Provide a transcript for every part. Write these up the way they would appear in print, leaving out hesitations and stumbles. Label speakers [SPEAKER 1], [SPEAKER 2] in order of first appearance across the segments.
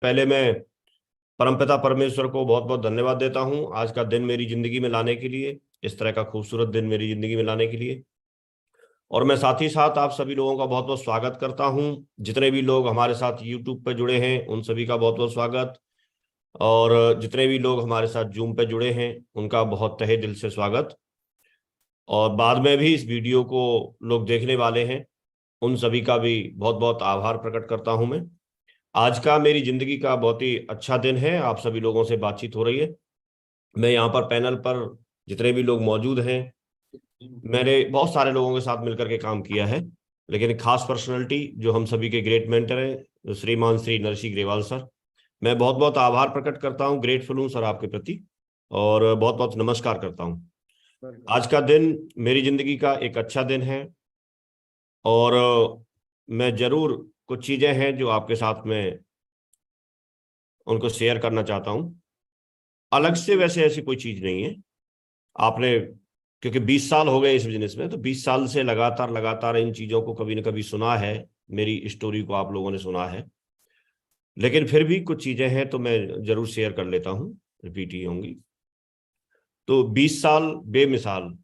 [SPEAKER 1] पहले मैं परमपिता परमेश्वर को बहुत बहुत धन्यवाद देता हूं आज का दिन मेरी जिंदगी में लाने के लिए, इस तरह का खूबसूरत दिन मेरी जिंदगी में लाने के लिए। और मैं साथ ही साथ आप सभी लोगों का बहुत बहुत स्वागत करता हूं। जितने भी लोग हमारे साथ यूट्यूब पे जुड़े हैं उन सभी का बहुत बहुत स्वागत, और जितने भी लोग हमारे साथ जूम पे जुड़े हैं उनका बहुत तहे दिल से स्वागत। और बाद में भी इस वीडियो को लोग देखने वाले हैं, उन सभी का भी बहुत बहुत आभार प्रकट करता हूं मैं। आज का मेरी जिंदगी का बहुत ही अच्छा दिन है, आप सभी लोगों से बातचीत हो रही है। मैं यहाँ पर पैनल पर जितने भी लोग मौजूद हैं, मैंने बहुत सारे लोगों के साथ मिलकर के काम किया है, लेकिन एक खास पर्सनालिटी जो हम सभी के ग्रेट मेंटर हैं, श्रीमान श्री नरसी ग्रेवाल सर, मैं बहुत बहुत आभार प्रकट करता हूँ, ग्रेटफुल हूँ सर आपके प्रति, और बहुत बहुत नमस्कार करता हूँ। आज का दिन मेरी जिंदगी का एक अच्छा दिन है, और मैं जरूर कुछ चीजें हैं जो आपके साथ में उनको शेयर करना चाहता हूँ। अलग से वैसे ऐसी कोई चीज नहीं है। आपने, क्योंकि 20 साल हो गए इस बिजनेस में, तो 20 साल से लगातार लगातार इन चीजों को कभी ना कभी सुना है, मेरी स्टोरी को आप लोगों ने सुना है, लेकिन फिर भी कुछ चीजें हैं तो मैं जरूर शेयर कर लेता हूँ, रिपीट ही होंगी। तो 20 साल बेमिसाल,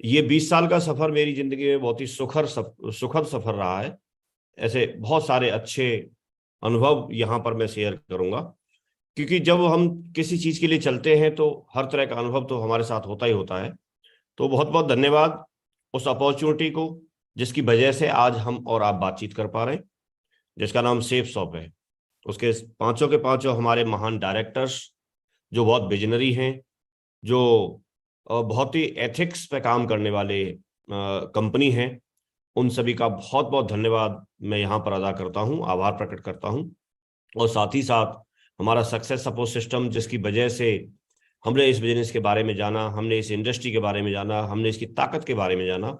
[SPEAKER 1] ये 20 साल का सफर मेरी जिंदगी में बहुत ही सुखद सफर रहा है। ऐसे बहुत सारे अच्छे अनुभव यहाँ पर मैं शेयर करूंगा, क्योंकि जब हम किसी चीज के लिए चलते हैं तो हर तरह का अनुभव तो हमारे साथ होता ही होता है। तो बहुत बहुत धन्यवाद उस अपॉर्चुनिटी को, जिसकी वजह से आज हम और आप बातचीत कर पा रहे हैं, जिसका नाम सेफ शॉप है। उसके पांचों के पांचों हमारे महान डायरेक्टर्स, जो बहुत विजनरी हैं, जो बहुत ही एथिक्स पे काम करने वाले कंपनी हैं, उन सभी का बहुत बहुत धन्यवाद मैं यहाँ पर अदा करता हूँ, आभार प्रकट करता हूँ। और साथ ही साथ हमारा सक्सेस सपोर्ट सिस्टम, जिसकी वजह से हमने इस बिजनेस के बारे में जाना, हमने इस इंडस्ट्री के बारे में जाना, हमने इसकी ताकत के बारे में जाना,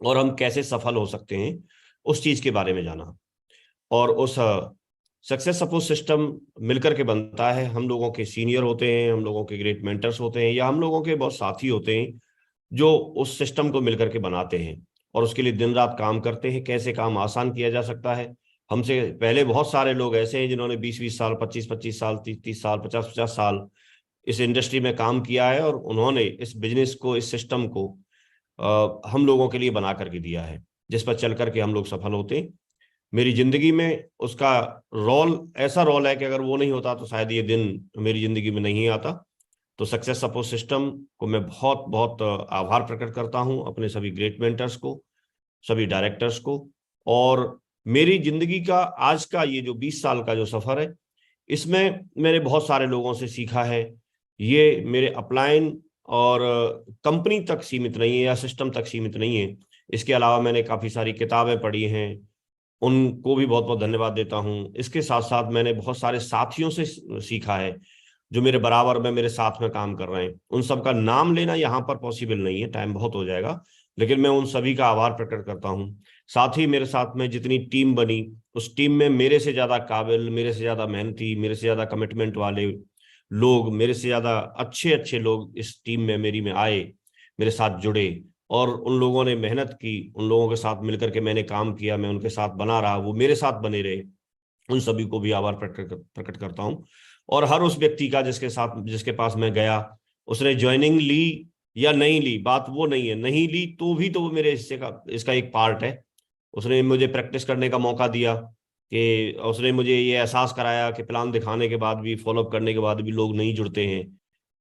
[SPEAKER 1] और हम कैसे सफल हो सकते हैं उस चीज के बारे में जाना। और उस सक्सेस सपोर्ट सिस्टम मिलकर के बनता है। हम लोगों के सीनियर होते हैं, हम लोगों के ग्रेट मेंटर्स होते हैं, या हम लोगों के बहुत साथी होते हैं जो उस सिस्टम को मिलकर के बनाते हैं और उसके लिए दिन रात काम करते हैं, कैसे काम आसान किया जा सकता है। हमसे पहले बहुत सारे लोग ऐसे हैं जिन्होंने 20-20 साल, 25-25 साल, 30-30 साल, 50-50 साल इस इंडस्ट्री में काम किया है, और उन्होंने इस बिजनेस को, इस सिस्टम को हम लोगों के लिए बना करके दिया है, जिस पर चल करके हम लोग सफल होते हैं। मेरी जिंदगी में उसका रोल, ऐसा रोल है कि अगर वो नहीं होता तो शायद ये दिन मेरी जिंदगी में नहीं आता। तो सक्सेस सपोर्ट सिस्टम को मैं बहुत बहुत आभार प्रकट करता हूं, अपने सभी ग्रेट मेंटर्स को, सभी डायरेक्टर्स को। और मेरी जिंदगी का आज का ये जो 20 साल का जो सफर है, इसमें मैंने बहुत सारे लोगों से सीखा है। ये मेरे अपलाइन और कंपनी तक सीमित नहीं है या सिस्टम तक सीमित नहीं है। इसके अलावा मैंने काफ़ी सारी किताबें पढ़ी हैं, उनको भी बहुत बहुत धन्यवाद देता हूँ। इसके साथ साथ मैंने बहुत सारे साथियों से सीखा है जो मेरे बराबर में मेरे साथ में काम कर रहे हैं। उन सब का नाम लेना यहाँ पर पॉसिबल नहीं है, टाइम बहुत हो जाएगा, लेकिन मैं उन सभी का आभार प्रकट करता हूँ। साथ ही मेरे साथ में जितनी टीम बनी, उस टीम में मेरे से ज्यादा काबिल, मेरे से ज्यादा मेहनती, मेरे से ज्यादा कमिटमेंट वाले लोग, मेरे से ज्यादा अच्छे अच्छे लोग इस टीम में मेरी में आए, मेरे साथ जुड़े, और उन लोगों ने मेहनत की, उन लोगों के साथ मिलकर के मैंने काम किया, मैं उनके साथ बना रहा, वो मेरे साथ बने रहे। उन सभी को भी आभार प्रकट करता हूँ। और हर उस व्यक्ति का जिसके पास मैं गया, उसने ज्वाइनिंग ली या नहीं ली, बात वो नहीं है, नहीं ली तो भी तो वो मेरे हिस्से का, इसका एक पार्ट है। उसने मुझे प्रैक्टिस करने का मौका दिया, कि उसने मुझे ये एहसास कराया कि प्लान दिखाने के बाद भी, फॉलोअप करने के बाद भी लोग नहीं जुड़ते हैं।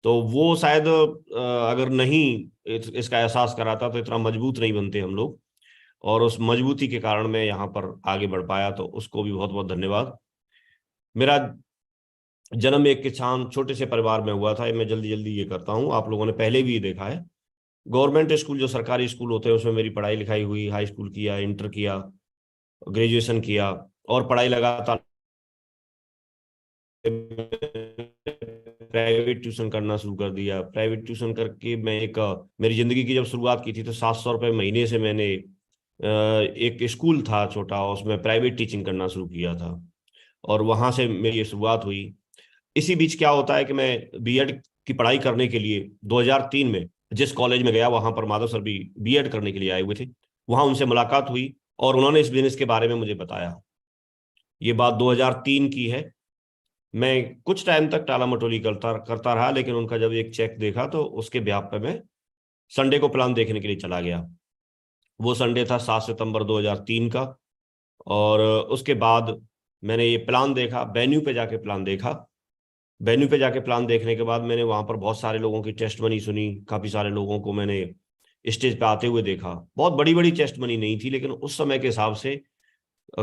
[SPEAKER 1] तो वो शायद अगर नहीं इसका एहसास कराता तो इतना मजबूत नहीं बनते हम लोग, और उस मजबूती के कारण मैं यहाँ पर आगे बढ़ पाया, तो उसको भी बहुत बहुत धन्यवाद। मेरा जन्म एक किसान छोटे से परिवार में हुआ था, मैं जल्दी जल्दी ये करता हूँ, आप लोगों ने पहले भी ये देखा है। गवर्नमेंट स्कूल, जो सरकारी स्कूल होते हैं, उसमें मेरी पढ़ाई लिखाई हुई, हाई स्कूल किया, इंटर किया, ग्रेजुएशन किया, और पढ़ाई लगातार प्राइवेट ट्यूशन करना शुरू कर दिया। प्राइवेट ट्यूशन करके मैं मेरी जिंदगी की जब शुरुआत की थी तो 700 रुपये महीने से मैंने एक स्कूल था छोटा, उसमें प्राइवेट टीचिंग करना शुरू किया था, और वहां से मेरी ये शुरुआत हुई। इसी बीच क्या होता है कि मैं बीएड की पढ़ाई करने के लिए 2003 में जिस कॉलेज में गया, वहां पर माधव सर भी बीएड करने के लिए आए हुए थे। वहां उनसे मुलाकात हुई और उन्होंने इस बिजनेस के बारे में मुझे बताया। ये बात 2003 की है, मैं कुछ टाइम तक टाला मटोली करता करता रहा, लेकिन उनका जब एक चेक देखा तो उसके ब्याह पे मैं संडे को प्लान देखने के लिए चला गया। वो संडे था 7 सितंबर 2003 का। और उसके बाद मैंने ये प्लान देखा, वेन्यू पे जाके प्लान देखा। वेन्यू पे जाके प्लान देखने के बाद मैंने वहां पर बहुत सारे लोगों की टेस्ट मनी सुनी, काफी सारे लोगों को मैंने स्टेज पे आते हुए देखा। बहुत बड़ी बड़ी टेस्ट मनी नहीं थी, लेकिन उस समय के हिसाब से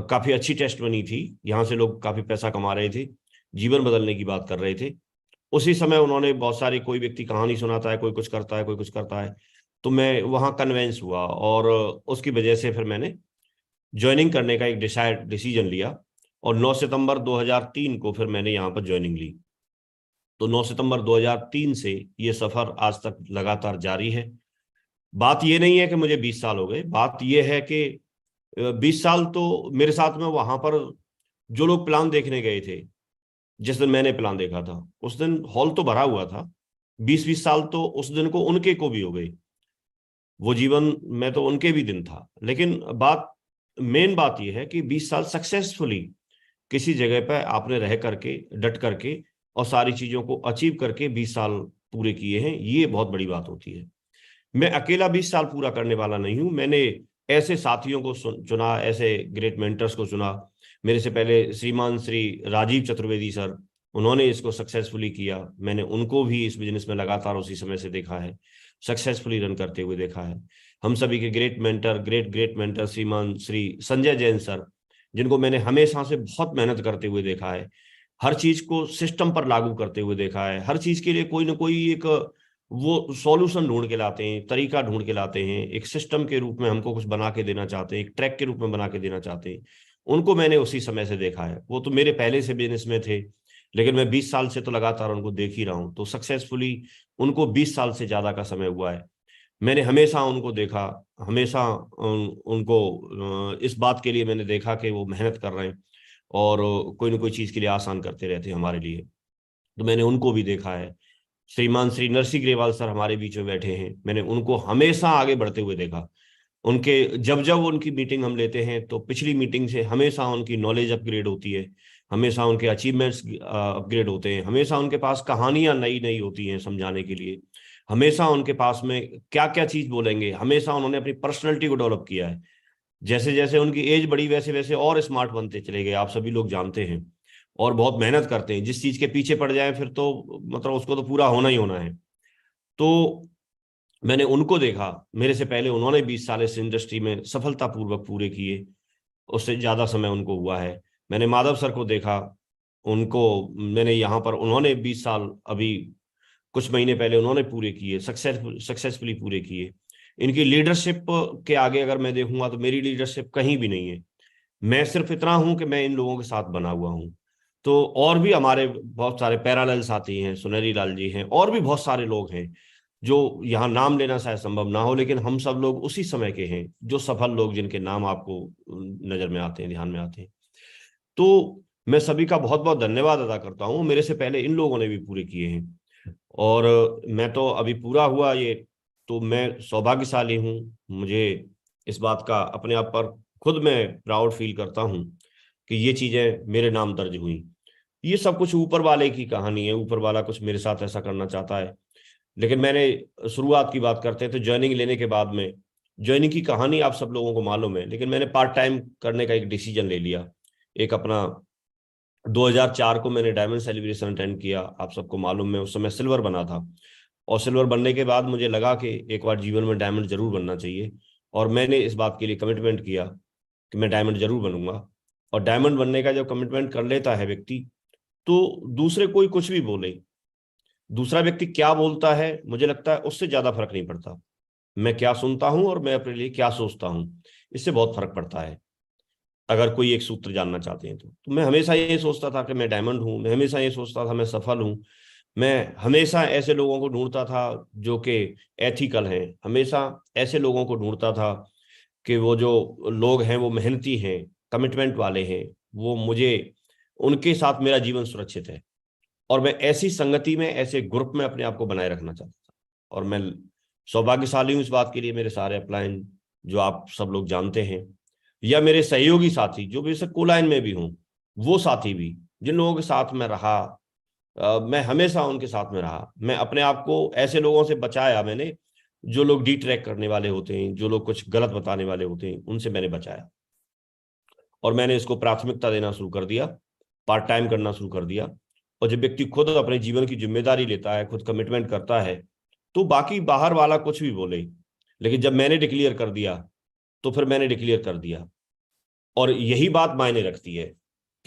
[SPEAKER 1] काफी अच्छी टेस्ट मनी थी। यहाँ से लोग काफी पैसा कमा रहे थे, जीवन बदलने की बात कर रहे थे। उसी समय उन्होंने बहुत सारी, कोई व्यक्ति कहानी सुनाता है, कोई कुछ करता है, कोई कुछ करता है। तो मैं वहाँ कन्वेंस हुआ और उसकी वजह से फिर मैंने ज्वाइनिंग करने का एक डिसीजन लिया। और 9 सितंबर 2003 को फिर मैंने यहाँ पर ज्वाइनिंग ली। तो 9 सितंबर 2003 से ये सफर आज तक लगातार जारी है। बात ये नहीं है कि मुझे 20 साल हो गए, बात ये है कि 20 साल तो मेरे साथ में वहां पर जो लोग प्लान देखने गए थे, जिस दिन मैंने प्लान देखा था उस दिन हॉल तो भरा हुआ था। 20-20 साल तो उस दिन को उनके को भी हो गई, वो जीवन में तो उनके भी दिन था। लेकिन मेन बात यह है कि 20 साल सक्सेसफुली किसी जगह पर आपने रह करके, डट करके और सारी चीजों को अचीव करके 20 साल पूरे किए हैं, ये बहुत बड़ी बात होती है। मैं अकेला 20 साल पूरा करने वाला नहीं हूं, मैंने ऐसे साथियों को चुना, ऐसे ग्रेट मेंटर्स को चुना। मेरे से पहले श्रीमान श्री राजीव चतुर्वेदी सर, उन्होंने इसको सक्सेसफुली किया। मैंने उनको भी इस बिजनेस में लगातार उसी समय से देखा है, सक्सेसफुली रन करते हुए देखा है। हम सभी के ग्रेट मेंटर, ग्रेट मेंटर श्रीमान श्री संजय जैन सर, जिनको मैंने हमेशा से बहुत मेहनत करते हुए देखा है, हर चीज को सिस्टम पर लागू करते हुए देखा है। हर चीज के लिए कोई ना कोई एक वो सॉल्यूशन ढूंढ के लाते हैं, तरीका ढूंढ के लाते हैं, एक सिस्टम के रूप में हमको कुछ बना के देना चाहते हैं, एक ट्रैक के रूप में बना के देना चाहते हैं। उनको मैंने उसी समय से देखा है। वो तो मेरे पहले से बिजनेस में थे, लेकिन मैं 20 साल से तो लगातार उनको देख ही रहा हूं। तो सक्सेसफुली उनको 20 साल से ज्यादा का समय हुआ है। मैंने हमेशा उनको देखा, हमेशा उनको इस बात के लिए मैंने देखा कि वो मेहनत कर रहे हैं और कोई ना कोई चीज के लिए आसान करते रहते हैं हमारे लिए। तो मैंने उनको भी देखा है। श्रीमान श्री नरसिंह ग्रेवाल सर हमारे बीच में बैठे हैं, मैंने उनको हमेशा आगे बढ़ते हुए देखा। उनके जब जब उनकी मीटिंग हम लेते हैं तो पिछली मीटिंग से हमेशा उनकी नॉलेज अपग्रेड होती है, हमेशा उनके अचीवमेंट्स अपग्रेड होते हैं, हमेशा उनके पास कहानियां नई नई होती हैं समझाने के लिए। हमेशा उनके पास में क्या क्या चीज बोलेंगे, हमेशा उन्होंने अपनी पर्सनैलिटी को डेवलप किया है। जैसे जैसे उनकी एज बढ़ी वैसे वैसे और स्मार्ट बनते चले गए, आप सभी लोग जानते हैं। और बहुत मेहनत करते हैं, जिस चीज के पीछे पड़ जाए फिर तो मतलब उसको तो पूरा होना ही होना है। तो मैंने उनको देखा, मेरे से पहले उन्होंने 20 साल इस इंडस्ट्री में सफलतापूर्वक पूरे किए, उससे ज्यादा समय उनको हुआ है। मैंने माधव सर को देखा, उनको मैंने यहाँ पर, उन्होंने 20 साल अभी कुछ महीने पहले उन्होंने पूरे किए, सक्सेसफुली पूरे किए। इनकी लीडरशिप के आगे अगर मैं देखूंगा तो मेरी लीडरशिप कहीं भी नहीं है। मैं सिर्फ इतना हूं कि मैं इन लोगों के साथ बना हुआ हूं। तो और भी हमारे बहुत सारे पैरेलल साथी हैं, सुनहरी लाल जी हैं, और भी बहुत सारे लोग हैं जो यहाँ नाम लेना शायद संभव ना हो, लेकिन हम सब लोग उसी समय के हैं जो सफल लोग, जिनके नाम आपको नजर में आते हैं, ध्यान में आते हैं। तो मैं सभी का बहुत बहुत धन्यवाद अदा करता हूँ, मेरे से पहले इन लोगों ने भी पूरे किए हैं। और मैं तो अभी पूरा हुआ ये, तो मैं सौभाग्यशाली हूँ। मुझे इस बात का अपने आप पर खुद मैं प्राउड फील करता हूँ कि ये चीजें मेरे नाम दर्ज हुई। ये सब कुछ ऊपर वाले की कहानी है, ऊपर वाला कुछ मेरे साथ ऐसा करना चाहता है। लेकिन मैंने शुरुआत की बात करते हैं तो ज्वाइनिंग लेने के बाद में, ज्वाइनिंग की कहानी आप सब लोगों को मालूम है, लेकिन मैंने पार्ट टाइम करने का एक डिसीजन ले लिया। एक अपना 2004 को मैंने डायमंड सेलिब्रेशन अटेंड किया, आप सबको मालूम है उस समय सिल्वर बना था। और सिल्वर बनने के बाद मुझे लगा कि एक बार जीवन में डायमंड जरूर बनना चाहिए, और मैंने इस बात के लिए कमिटमेंट किया कि मैं डायमंड जरूर बनूंगा। और डायमंड बनने का जब कमिटमेंट कर लेता है व्यक्ति, तो दूसरे कोई कुछ भी बोले, दूसरा व्यक्ति क्या बोलता है, मुझे लगता है उससे ज्यादा फर्क नहीं पड़ता। मैं क्या सुनता हूं और मैं अपने लिए क्या सोचता हूं, इससे बहुत फर्क पड़ता है। अगर कोई एक सूत्र जानना चाहते हैं तो मैं हमेशा ये सोचता था कि मैं डायमंड हूं, मैं हमेशा ये सोचता था मैं सफल हूं। मैं हमेशा ऐसे लोगों को ढूंढता था जो कि एथिकल हैं, हमेशा ऐसे लोगों को ढूंढता था कि वो जो लोग हैं वो मेहनती हैं, कमिटमेंट वाले हैं, वो मुझे, उनके साथ मेरा जीवन सुरक्षित है। और मैं ऐसी संगति में, ऐसे ग्रुप में अपने आप को बनाए रखना चाहता था। और मैं सौभाग्यशाली हूं इस बात के लिए, मेरे सारे अपलाइन जो आप सब लोग जानते हैं, या मेरे सहयोगी साथी जो बेशक कोलाइन में भी हों, वो साथी भी जिन लोगों के साथ मैं रहा, मैं हमेशा उनके साथ में रहा। मैं अपने आप को ऐसे लोगों से बचाया मैंने, जो लोग डिट्रैक्ट करने वाले होते हैं, जो लोग कुछ गलत बताने वाले होते हैं, उनसे मैंने बचाया। और मैंने इसको प्राथमिकता देना शुरू कर दिया, पार्ट टाइम करना शुरू कर दिया। और जब व्यक्ति खुद अपने जीवन की जिम्मेदारी लेता है, खुद कमिटमेंट करता है, तो बाकी बाहर वाला कुछ भी बोले, लेकिन जब मैंने डिक्लेयर कर दिया तो फिर मैंने डिक्लेयर कर दिया। और यही बात मायने रखती है,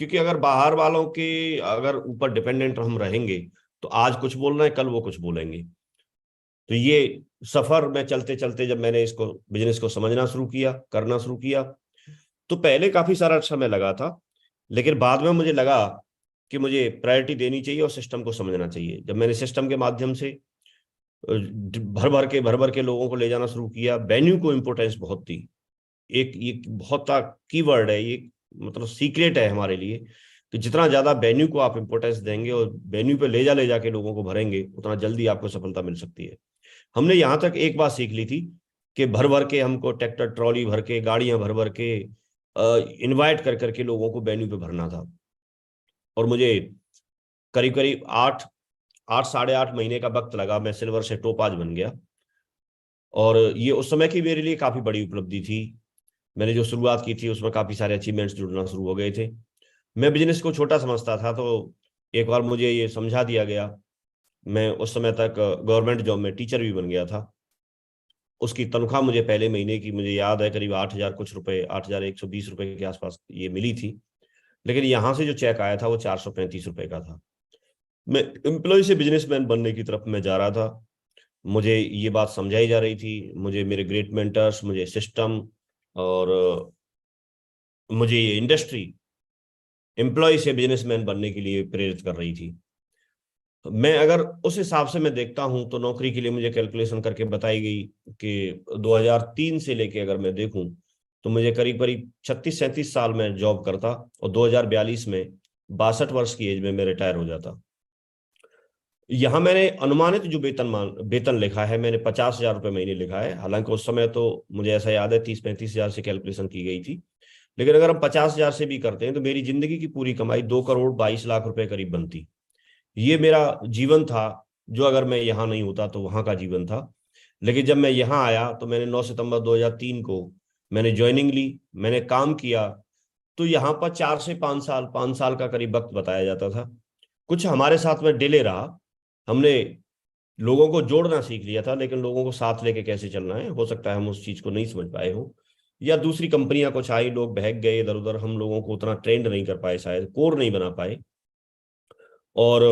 [SPEAKER 1] क्योंकि अगर बाहर वालों के अगर ऊपर डिपेंडेंट हम रहेंगे, तो आज कुछ बोल रहे हैं, कल वो कुछ बोलेंगे। तो ये सफर में चलते चलते जब मैंने इसको बिजनेस को समझना शुरू किया, करना शुरू किया, तो पहले काफी सारा समय लगा था, लेकिन बाद में मुझे लगा कि मुझे प्रायोरिटी देनी चाहिए और सिस्टम को समझना चाहिए। जब मैंने सिस्टम के माध्यम से भर भर के लोगों को ले जाना शुरू किया, वेन्यू को इम्पोर्टेंस बहुत थी। एक ये बहुत कीवर्ड है ये, मतलब सीक्रेट है हमारे लिए, कि जितना ज्यादा वेन्यू को आप इम्पोर्टेंस देंगे और वेन्यू पे ले जाके लोगों को भरेंगे, उतना जल्दी आपको सफलता मिल सकती है। हमने यहाँ तक एक बात सीख ली थी कि भर भर के हमको ट्रैक्टर ट्रॉली भर के, गाड़ियां भर भर के इनवाइट कर करके लोगों को वेन्यू पे भरना था। और मुझे करीब करीब 8 8 साढ़े 8 महीने का वक्त लगा, मैं सिल्वर से टोपाज बन गया। और ये उस समय की मेरे लिए काफी बड़ी उपलब्धि थी। मैंने जो शुरुआत की थी उसमें काफी सारे अचीवमेंट्स जुड़ना शुरू हो गए थे। मैं बिजनेस को छोटा समझता था, तो एक बार मुझे ये समझा दिया गया। मैं उस समय तक गवर्नमेंट जॉब में टीचर भी बन गया था। उसकी तनख्वाह मुझे पहले महीने की, मुझे याद है, करीब 8,000 कुछ रुपए, 8,120 रुपए के आसपास ये मिली थी। लेकिन यहाँ से जो चेक आया था वो 435 रुपए का था। मैं एम्प्लॉय से बिजनेसमैन बनने की तरफ मैं जा रहा था। मुझे ये बात समझाई जा रही थी, मुझे मेरे ग्रेट मेंटर्स, मुझे सिस्टम, और मुझे ये इंडस्ट्री एम्प्लॉय से बिजनेसमैन बनने के लिए प्रेरित कर रही थी। मैं अगर उस हिसाब से मैं देखता हूं, तो नौकरी के लिए मुझे कैलकुलेशन करके बताई गई कि 2003 से लेके अगर मैं देखूं, तो मुझे करीब करीब 36 37 साल में जॉब करता, और 2042 में 62 वर्ष की एज में मैं रिटायर हो जाता। यहाँ मैंने अनुमानित जो वेतन लिखा है, मैंने 50,000 रुपये महीने लिखा है। हालांकि उस समय तो मुझे ऐसा याद है 30 35 हजार से कैलकुलेशन की गई थी। लेकिन अगर हम 50,000 से भी करते हैं, तो मेरी जिंदगी की पूरी कमाई 2 करोड़ 22 लाख रुपए करीब बनती। ये मेरा जीवन था, जो अगर मैं यहाँ नहीं होता तो वहां का जीवन था। लेकिन जब मैं यहाँ आया, तो मैंने 9 सितंबर 2003 को मैंने ज्वाइनिंग ली, मैंने काम किया। तो यहाँ पर 4 से 5 साल, 5 साल का करीब वक्त बताया जाता था। कुछ हमारे साथ में डिले रहा, हमने लोगों को जोड़ना सीख लिया था, लेकिन लोगों को साथ लेके कैसे चलना है, हो सकता है हम उस चीज को नहीं समझ पाए हो, या दूसरी कंपनियां कुछ आई, लोग बहक गए इधर उधर, हम लोगों को उतना ट्रेंड नहीं कर पाए, शायद कोर नहीं बना पाए। और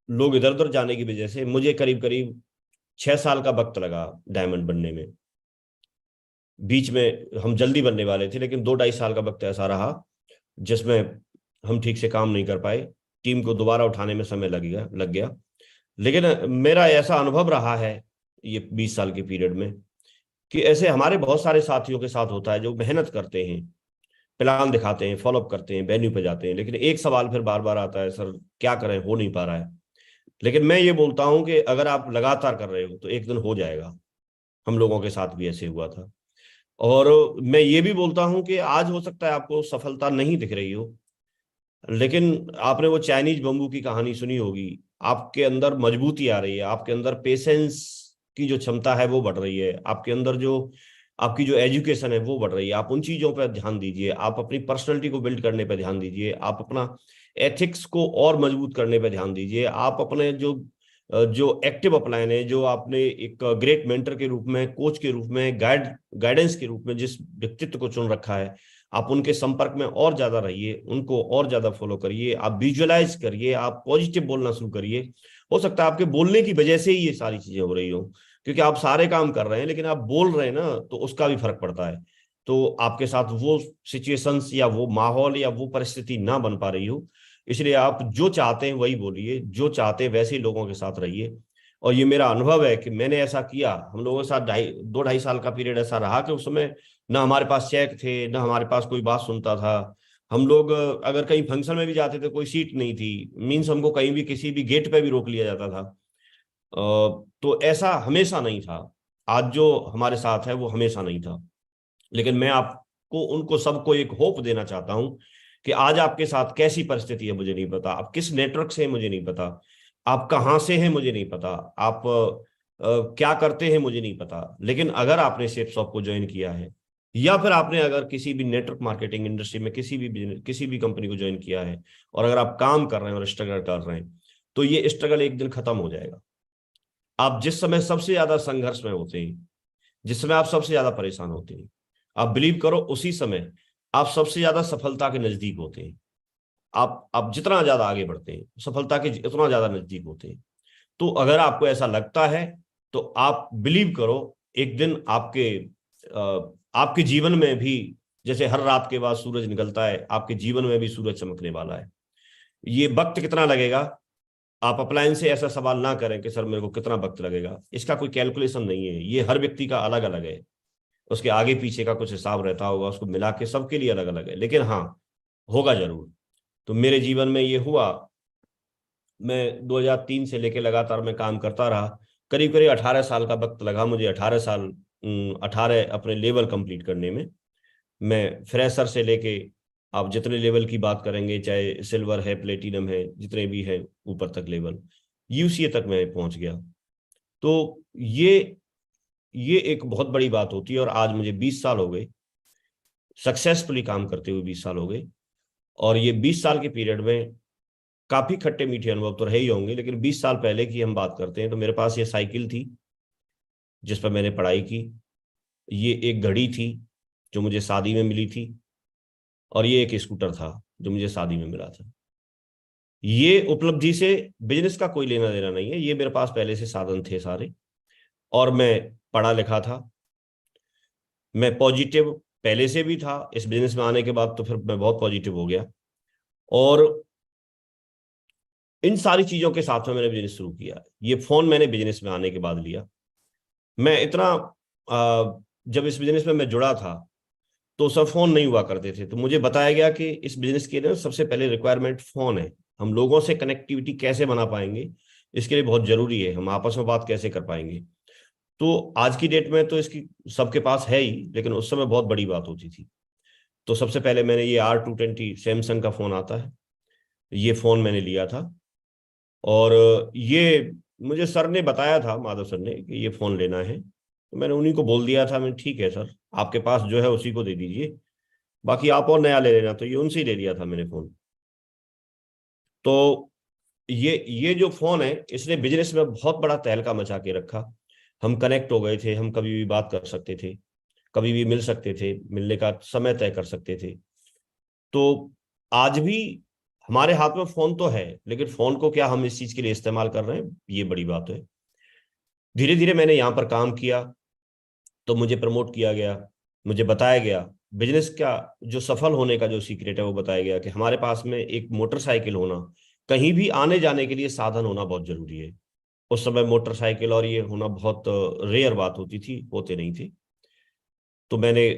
[SPEAKER 1] लोग इधर उधर जाने की वजह से मुझे करीब करीब 6 साल का वक्त लगा डायमंड बनने में। बीच में हम जल्दी बनने वाले थे, लेकिन 2 ढाई साल का वक्त ऐसा रहा जिसमें हम ठीक से काम नहीं कर पाए। टीम को दोबारा उठाने में समय लग गया। लेकिन मेरा ऐसा अनुभव रहा है ये 20 साल के पीरियड में, कि ऐसे हमारे बहुत सारे साथियों के साथ होता है, जो मेहनत करते हैं, प्लान दिखाते हैं, फॉलोअप करते हैं, वेन्यू पे जाते हैं, लेकिन एक सवाल फिर बार बार आता है, सर क्या करें, हो नहीं पा रहा है। लेकिन मैं ये बोलता हूं कि अगर आप लगातार कर रहे हो तो एक दिन हो जाएगा। हम लोगों के साथ भी ऐसे हुआ था। और मैं ये भी बोलता हूं कि आज हो सकता है आपको सफलता नहीं दिख रही हो, लेकिन आपने वो चाइनीज बम्बू की कहानी सुनी होगी। आपके अंदर मजबूती आ रही है, आपके अंदर पेशेंस की जो क्षमता है वो बढ़ रही है, आपके अंदर जो आपकी जो एजुकेशन है वो बढ़ रही है। आप उन चीजों पर ध्यान दीजिए, आप अपनी पर्सनैलिटी को बिल्ड करने पर ध्यान दीजिए, आप अपना एथिक्स को और मजबूत करने पर ध्यान दीजिए। आप अपने जो एक्टिव अपलाइन है, जो आपने एक ग्रेट मेंटर के रूप में, कोच के रूप में, गाइडेंस के रूप में जिस व्यक्तित्व को चुन रखा है, आप उनके संपर्क में और ज्यादा रहिए, उनको और ज्यादा फॉलो करिए, आप विजुअलाइज करिए, आप पॉजिटिव बोलना शुरू करिए। हो सकता है आपके बोलने की वजह से ही ये सारी चीजें हो रही हो, क्योंकि आप सारे काम कर रहे हैं लेकिन आप बोल रहे हैं ना, तो उसका भी फर्क पड़ता है। तो आपके साथ वो सिचुएशंस या वो माहौल या वो परिस्थिति ना बन पा रही हो, इसलिए आप जो चाहते हैं वही बोलिए, जो चाहते हैं वैसे ही लोगों के साथ रहिए। और ये मेरा अनुभव है कि मैंने ऐसा किया। हम लोगों के साथ 2 ढाई साल का पीरियड ऐसा रहा कि उस समय ना हमारे पास चेक थे, ना हमारे पास कोई बात सुनता था। हम लोग अगर कहीं फंक्शन में भी जाते थे, कोई सीट नहीं थी, मीन्स हमको कहीं भी किसी भी गेट पे भी रोक लिया जाता था। तो ऐसा हमेशा नहीं था। आज जो हमारे साथ है वो हमेशा नहीं था। लेकिन मैं आपको, उनको सबको एक होप देना चाहता हूं कि आज आपके साथ कैसी परिस्थिति है मुझे नहीं पता, आप किस नेटवर्क से हैं मुझे नहीं पता, आप कहाँ से हैं मुझे नहीं पता, आप क्या करते हैं मुझे नहीं पता, लेकिन अगर आपने शेपसॉफ्ट को ज्वाइन किया है, या फिर आपने अगर किसी भी नेटवर्क मार्केटिंग इंडस्ट्री में किसी भी कंपनी को ज्वाइन किया है, और अगर आप काम कर रहे हैं और स्ट्रगल कर रहे हैं, तो ये स्ट्रगल एक दिन खत्म हो जाएगा। आप जिस समय सबसे ज्यादा संघर्ष में होते हैं, जिस समय आप सबसे ज्यादा परेशान होते हैं, आप बिलीव करो उसी समय आप सबसे ज्यादा सफलता के नजदीक होते हैं। आप जितना ज्यादा आगे बढ़ते हैं, सफलता के उतना ज्यादा नजदीक होते हैं। तो अगर आपको ऐसा लगता है, तो आप बिलीव करो, एक दिन आपके जीवन में भी, जैसे हर रात के बाद सूरज निकलता है, आपके जीवन में भी सूरज चमकने वाला है। ये वक्त कितना लगेगा, आप अप्लायंस से ऐसा सवाल ना करें कि सर मेरे को कितना वक्त लगेगा। इसका कोई कैलकुलेशन नहीं है, ये हर व्यक्ति का अलग अलग है, उसके आगे पीछे का कुछ हिसाब रहता होगा, उसको मिला के सबके लिए अलग अलग है, लेकिन हाँ, होगा जरूर। तो मेरे जीवन में ये हुआ। मैं 2003 से लेकर लगातार मैं काम करता रहा। करीब करीब 18 साल का वक्त लगा मुझे, 18 अपने लेवल कंप्लीट करने में। मैं फ्रेशर से लेके, आप जितने लेवल की बात करेंगे, चाहे सिल्वर है, प्लेटिनम है, जितने भी है ऊपर तक लेवल, यूसीए तक मैं पहुंच गया। तो ये एक बहुत बड़ी बात होती है। और आज मुझे 20 साल हो गए, सक्सेसफुली काम करते हुए 20 साल हो गए। और ये 20 साल के पीरियड में काफी खट्टे मीठे अनुभव तो रहे ही होंगे, लेकिन 20 साल पहले की हम बात करते हैं तो मेरे पास ये साइकिल थी जिस पर मैंने पढ़ाई की, ये एक घड़ी थी जो मुझे शादी में मिली थी, और ये एक स्कूटर था जो मुझे शादी में मिला था। ये उपलब्धि से बिजनेस का कोई लेना देना नहीं है, ये मेरे पास पहले से साधन थे सारे। और मैं पढ़ा लिखा था, मैं पॉजिटिव पहले से भी था, इस बिजनेस में आने के बाद तो फिर मैं बहुत पॉजिटिव हो गया। और इन सारी चीजों के साथ में मैंने बिजनेस शुरू किया। ये फोन मैंने बिजनेस में आने के बाद लिया। मैं इतना जब इस बिजनेस में मैं जुड़ा था तो सब फोन नहीं हुआ करते थे, तो मुझे बताया गया कि इस बिजनेस के लिए सबसे पहले रिक्वायरमेंट फोन है। हम लोगों से कनेक्टिविटी कैसे बना पाएंगे, इसके लिए बहुत जरूरी है, हम आपस में बात कैसे कर पाएंगे। तो आज की डेट में तो इसकी सबके पास है ही, लेकिन उस समय बहुत बड़ी बात होती थी। तो सबसे पहले मैंने ये R220 सैमसंग का फोन आता है, ये फोन मैंने लिया था। और ये मुझे सर ने बताया था, माधव सर ने, कि ये फोन लेना है, तो मैंने उन्हीं को बोल दिया था, मैं ठीक है सर, आपके पास जो है उसी को दे दीजिए, बाकी आप और नया ले लेना। तो ये उनसे ही ले लिया था मैंने फोन। तो ये जो फोन है, इसने बिजनेस में बहुत बड़ा तहलका मचा के रखा। हम कनेक्ट हो गए थे, हम कभी भी बात कर सकते थे, कभी भी मिल सकते थे, मिलने का समय तय कर सकते थे। तो आज भी हमारे हाथ में फोन तो है, लेकिन फोन को क्या हम इस चीज के लिए इस्तेमाल कर रहे हैं, ये बड़ी बात है। धीरे धीरे मैंने यहाँ पर काम किया, तो मुझे प्रमोट किया गया, मुझे बताया गया बिजनेस का जो सफल होने का जो सीक्रेट है वो बताया गया कि हमारे पास में एक मोटरसाइकिल होना, कहीं भी आने जाने के लिए साधन होना बहुत जरूरी है। उस समय मोटरसाइकिल और ये होना बहुत रेयर बात होती थी, होते नहीं थे। तो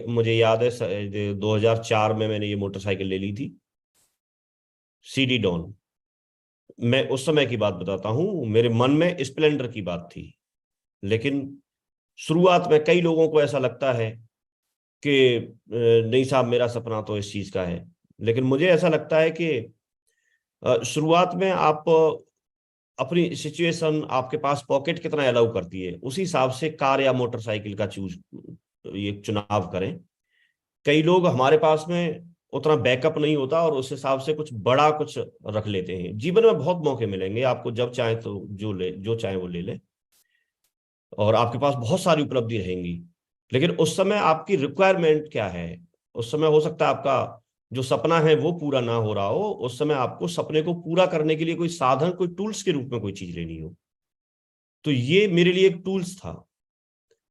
[SPEAKER 1] मुझे याद है 2004 में मैंने ये मोटरसाइकिल ले ली थी, CD डॉन। मैं उस समय की बात बताता हूँ, मेरे मन में स्प्लेंडर की बात थी। लेकिन शुरुआत में कई लोगों को ऐसा लगता है कि नहीं साहब, मेरा सपना तो इस चीज का है। लेकिन मुझे ऐसा लगता है कि शुरुआत में आप अपनी सिचुएशन, आपके पास पॉकेट कितना अलाउ करती है, उसी हिसाब से कार या मोटरसाइकिल का ये चुनाव करें। कई लोग, हमारे पास में उतना बैकअप नहीं होता और उस हिसाब से कुछ बड़ा कुछ रख लेते हैं। जीवन में बहुत मौके मिलेंगे आपको, जब चाहे तो जो चाहे वो ले ले, और आपके पास बहुत सारी उपलब्धि रहेंगी। लेकिन उस समय आपकी रिक्वायरमेंट क्या है, उस समय हो सकता है आपका जो सपना है वो पूरा ना हो रहा हो, उस समय आपको सपने को पूरा करने के लिए कोई साधन, कोई टूल्स के रूप में कोई चीज लेनी हो। तो ये मेरे लिए एक टूल्स था।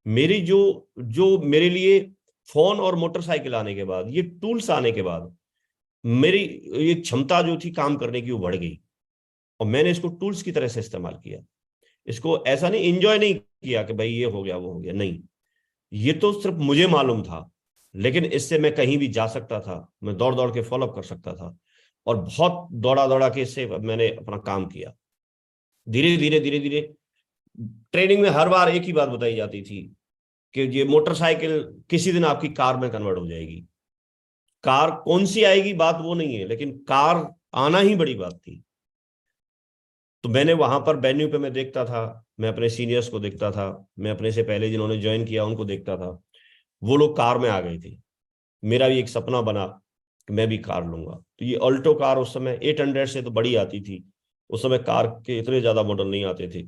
[SPEAKER 1] मेरी जो जो मेरे लिए फोन और मोटरसाइकिल आने के बाद, ये टूल्स आने के बाद, मेरी ये क्षमता जो थी काम करने की वो बढ़ गई, और मैंने इसको टूल्स की तरह से इस्तेमाल किया। इसको ऐसा नहीं एंजॉय नहीं किया कि भाई ये हो गया वो हो गया, नहीं, ये तो सिर्फ मुझे मालूम था। लेकिन इससे मैं कहीं भी जा सकता था, मैं दौड़ दौड़ के फॉलोअप कर सकता था, और बहुत दौड़ा दौड़ा के इससे मैंने अपना काम किया। धीरे धीरे धीरे धीरे ट्रेनिंग में हर बार एक ही बात बताई जाती थी कि ये मोटरसाइकिल किसी दिन आपकी कार में कन्वर्ट हो जाएगी, कार कौन सी आएगी बात वो नहीं है, लेकिन कार आना ही बड़ी बात थी। तो मैंने वहां पर वेन्यू पे मैं देखता था, मैं अपने सीनियर्स को देखता था, मैं अपने से पहले जिन्होंने ज्वाइन किया उनको देखता था, वो लोग कार में आ गए थे। मेरा भी एक सपना बना कि मैं भी कार लूंगा। तो ये ऑल्टो कार उस समय 800 से तो बड़ी आती थी, उस समय कार के इतने ज्यादा मॉडल नहीं आते थे।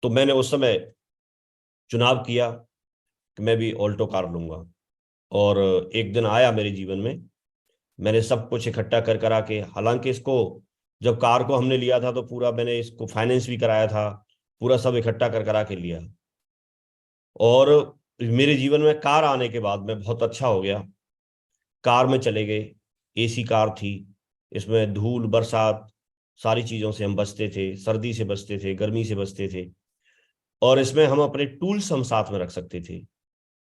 [SPEAKER 1] तो मैंने उस समय चुनाव किया कि मैं भी ऑल्टो कार लूंगा। और एक दिन आया मेरे जीवन में, मैंने सब कुछ इकट्ठा कर करा के, हालांकि इसको जब कार को हमने लिया था तो पूरा मैंने इसको फाइनेंस भी कराया था, पूरा सब इकट्ठा कर करा के लिया। और मेरे जीवन में कार आने के बाद में बहुत अच्छा हो गया। कार में चले गए, एसी कार थी, इसमें धूल बरसात सारी चीज़ों से हम बचते थे, सर्दी से बचते थे, गर्मी से बचते थे। और इसमें हम अपने टूल्स हम साथ में रख सकते थे।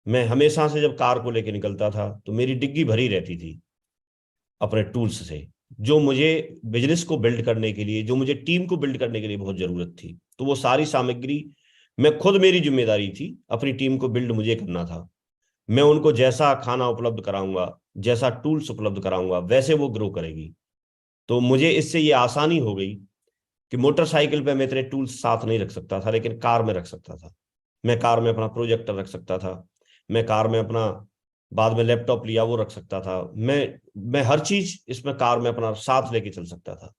[SPEAKER 1] मैं हमेशा से जब कार को लेकर निकलता था तो मेरी डिग्गी भरी रहती थी अपने टूल्स से, जो मुझे बिजनेस को बिल्ड करने के लिए, जो मुझे टीम को बिल्ड करने के लिए बहुत जरूरत थी। तो वो सारी सामग्री मैं खुद, मेरी जिम्मेदारी थी, अपनी टीम को बिल्ड मुझे करना था। मैं उनको जैसा खाना उपलब्ध कराऊंगा, जैसा टूल्स उपलब्ध कराऊंगा, वैसे वो ग्रो करेगी। तो मुझे इससे ये आसानी हो गई कि मोटरसाइकिल पे मैं इतने टूल्स साथ नहीं रख सकता था, लेकिन कार में रख सकता था। मैं कार में अपना प्रोजेक्टर रख सकता था, मैं कार में अपना, बाद में लैपटॉप लिया वो रख सकता था। मैं हर चीज इसमें कार में अपना साथ लेके चल सकता था।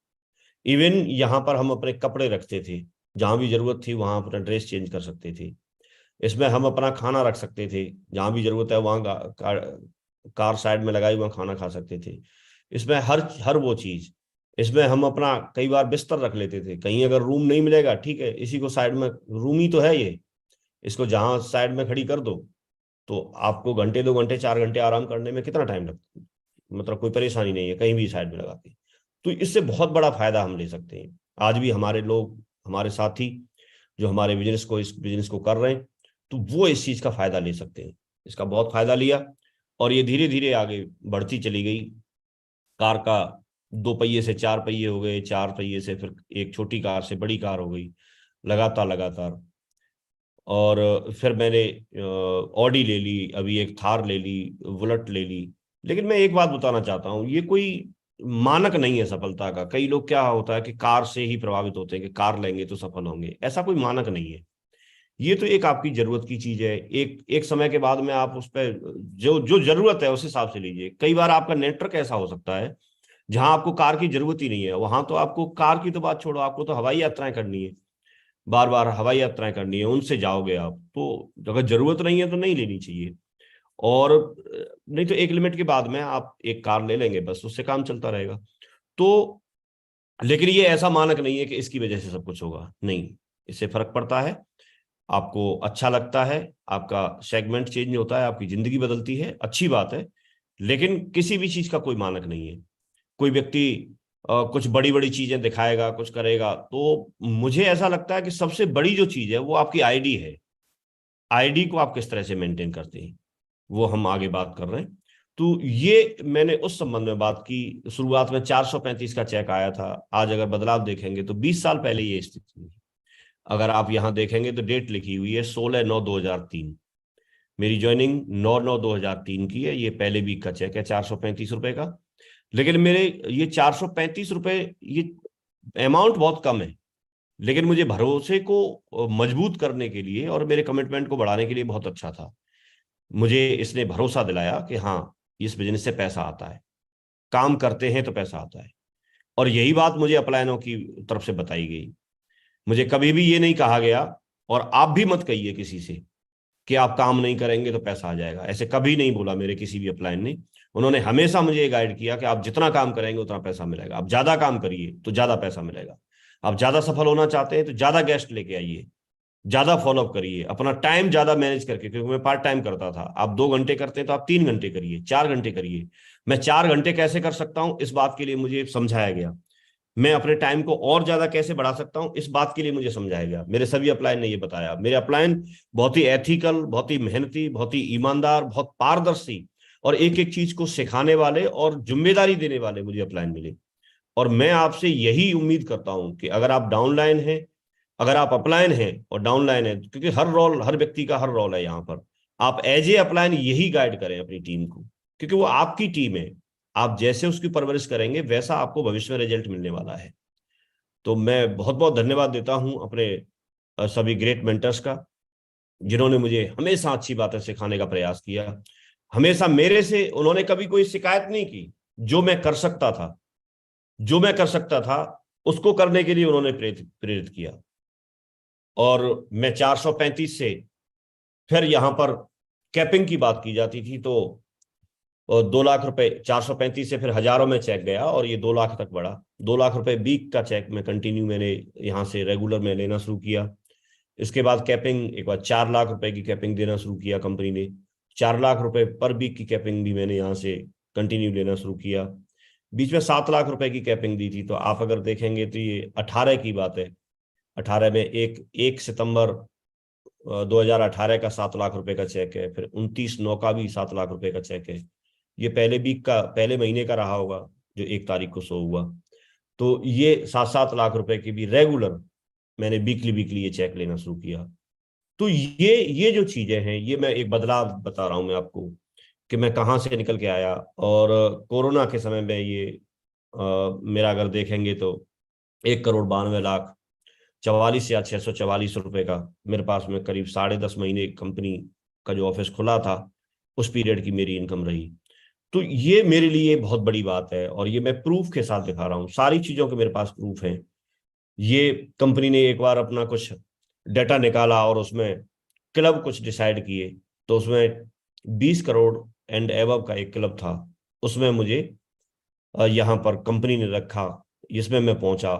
[SPEAKER 1] इवन यहाँ पर हम अपने कपड़े रखते थे, जहां भी जरूरत थी वहां अपना ड्रेस चेंज कर सकते थे। इसमें हम अपना खाना रख सकते थे, जहां भी जरूरत है वहां कार साइड में लगाई वहां खाना खा सकते थे। इसमें हर हर वो चीज, इसमें हम अपना कई बार बिस्तर रख लेते थे, कहीं अगर रूम नहीं मिलेगा, ठीक है इसी को साइड में, रूम ही तो है ये, इसको जहां साइड में खड़ी कर दो, तो आपको घंटे 2 घंटे 4 घंटे आराम करने में कितना टाइम लगता है, मतलब कोई परेशानी नहीं है कहीं भी साइड में लगा के। तो इससे बहुत बड़ा फायदा हम ले सकते हैं। आज भी हमारे लोग, हमारे साथी जो हमारे बिजनेस को, इस बिजनेस को कर रहे हैं, तो वो इस चीज का फायदा ले सकते हैं। इसका बहुत फायदा लिया और ये धीरे धीरे आगे बढ़ती चली गई। कार का 2 पहिए से 4 पहिए हो गए, 4 पहिए से फिर एक छोटी कार से बड़ी कार हो गई, लगातार लगातार। और फिर मैंने ऑडी ले ली, अभी एक थार ले ली, बुलेट ले ली। लेकिन मैं एक बात बताना चाहता हूँ, ये कोई मानक नहीं है सफलता का। कई लोग क्या होता है कि कार से ही प्रभावित होते हैं कि कार लेंगे तो सफल होंगे, ऐसा कोई मानक नहीं है। ये तो एक आपकी जरूरत की चीज है, एक एक समय के बाद में आप उस पर जो जो जरूरत है उस हिसाब से लीजिए। कई बार आपका नेटवर्क ऐसा हो सकता है जहां आपको कार की जरूरत ही नहीं है, वहां तो आपको कार की तो बात छोड़ो, आपको तो हवाई यात्राएं करनी है, बार बार हवाई यात्राएं करनी है, उनसे जाओगे आप, तो अगर जरूरत नहीं है तो नहीं लेनी चाहिए। और नहीं तो एक लिमिट के बाद में आप एक कार ले लेंगे, बस उससे काम चलता रहेगा। तो लेकिन ये ऐसा मानक नहीं है कि इसकी वजह से सब कुछ होगा, नहीं। इससे फर्क पड़ता है, आपको अच्छा लगता है, आपका सेगमेंट चेंज होता है, आपकी जिंदगी बदलती है, अच्छी बात है। लेकिन किसी भी चीज का कोई मानक नहीं है। कोई व्यक्ति कुछ बड़ी बड़ी चीजें दिखाएगा, कुछ करेगा, तो मुझे ऐसा लगता है कि सबसे बड़ी जो चीज है वो आपकी आईडी है। आईडी को आप किस तरह से मेंटेन करते हैं, वो हम आगे बात कर रहे हैं। तो ये मैंने उस संबंध में बात की। शुरुआत में 435 का चेक आया था, आज अगर बदलाव देखेंगे तो 20 साल पहले ये स्थिति थी। अगर आप यहां देखेंगे तो डेट लिखी हुई है 16/9/2003। मेरी ज्वाइनिंग 9/9/2003 की है। ये पहले वीक का चेक है 435 रुपए का। लेकिन मेरे ये 435 रुपए, ये अमाउंट बहुत कम है, लेकिन मुझे भरोसे को मजबूत करने के लिए और मेरे कमिटमेंट को बढ़ाने के लिए बहुत अच्छा था। मुझे इसने भरोसा दिलाया कि हाँ, इस बिजनेस से पैसा आता है, काम करते हैं तो पैसा आता है। और यही बात मुझे अपलायनों की तरफ से बताई गई। मुझे कभी भी ये नहीं कहा गया, और आप भी मत कहिए किसी से कि आप काम नहीं करेंगे तो पैसा आ जाएगा, ऐसे कभी नहीं बोला मेरे किसी भी अपलायन ने। उन्होंने हमेशा मुझे ये गाइड किया कि आप जितना काम करेंगे उतना पैसा मिलेगा, आप ज्यादा काम करिए तो ज्यादा पैसा मिलेगा, आप ज्यादा सफल होना चाहते हैं तो ज्यादा गेस्ट लेके आइए, ज्यादा फॉलोअप करिए, अपना टाइम ज्यादा मैनेज करके, क्योंकि मैं पार्ट टाइम करता था। आप 2 घंटे करते हैं तो आप 3 घंटे करिए, 4 घंटे करिए। मैं 4 घंटे कैसे कर सकता हूं, इस बात के लिए मुझे समझाया गया। मैं अपने टाइम को और ज्यादा कैसे बढ़ा सकता हूं, इस बात के लिए मुझे समझाया गया। मेरे सभी अपलायन ने ये बताया। मेरे अपलायन बहुत ही एथिकल, बहुत ही मेहनती, बहुत ही ईमानदार, बहुत पारदर्शी और एक एक चीज को सिखाने वाले और जिम्मेदारी देने वाले मुझे अपलायन मिले। और मैं आपसे यही उम्मीद करता हूं कि अगर आप डाउनलाइन हैं, अगर आप अपलायन हैं और डाउनलाइन है, क्योंकि हर रोल, हर व्यक्ति का हर रोल है यहाँ पर, आप एज ए अपलायन यही गाइड करें अपनी टीम को। क्योंकि वो आपकी टीम है। आप जैसे उसकी परवरिश करेंगे वैसा आपको भविष्य में रिजल्ट मिलने वाला है। तो मैं बहुत बहुत धन्यवाद देता हूं अपने सभी ग्रेट मेंटर्स का, जिन्होंने मुझे हमेशा अच्छी बातें सिखाने का प्रयास किया। हमेशा मेरे से उन्होंने कभी कोई शिकायत नहीं की। जो मैं कर सकता था, जो मैं कर सकता था, उसको करने के लिए उन्होंने प्रेरित प्रेरित किया। और मैं 435 से फिर यहां पर कैपिंग की बात की जाती थी, तो 2 लाख रुपए, 435 से फिर हजारों में चेक गया और ये 2 लाख तक बढ़ा। 2 लाख रुपए वीक का चेक मैं कंटिन्यू, मैंने यहाँ से रेगुलर में लेना शुरू किया। इसके बाद कैपिंग, एक बार 4 लाख रुपए की कैपिंग देना शुरू किया कंपनी ने। 4 लाख रुपए पर वीक की कैपिंग भी मैंने यहाँ से कंटिन्यू लेना शुरू किया। बीच में 7 लाख रुपए की कैपिंग दी थी। तो आप अगर देखेंगे तो ये 18 की बात है। 18 में 1 सितंबर 2018 का 7 लाख रुपए का चेक है। फिर 29/9 का भी 7 लाख रुपए का चेक है। ये पहले वीक का, पहले महीने का रहा होगा, जो 1 तारीख को शो हुआ। तो ये 7-7 लाख रुपए की भी रेगुलर मैंने वीकली वीकली ये चेक लेना शुरू किया। तो ये जो चीजें हैं, ये मैं एक बदलाव बता रहा हूं मैं आपको कि मैं कहाँ से निकल के आया। और कोरोना के समय में ये मेरा अगर देखेंगे तो 1,92,44,644 रुपए का मेरे पास में करीब 10.5 महीने कंपनी का जो ऑफिस खुला था, उस पीरियड की मेरी इनकम रही। तो ये मेरे लिए बहुत बड़ी बात है और ये मैं प्रूफ के साथ दिखा रहा हूँ। सारी चीजों के मेरे पास प्रूफ है। ये कंपनी ने एक बार अपना कुछ डाटा निकाला और उसमें क्लब कुछ डिसाइड किए, तो उसमें 20 करोड़ एंड एबव का एक क्लब था। उसमें मुझे यहाँ पर कंपनी ने रखा, इसमें मैं पहुंचा।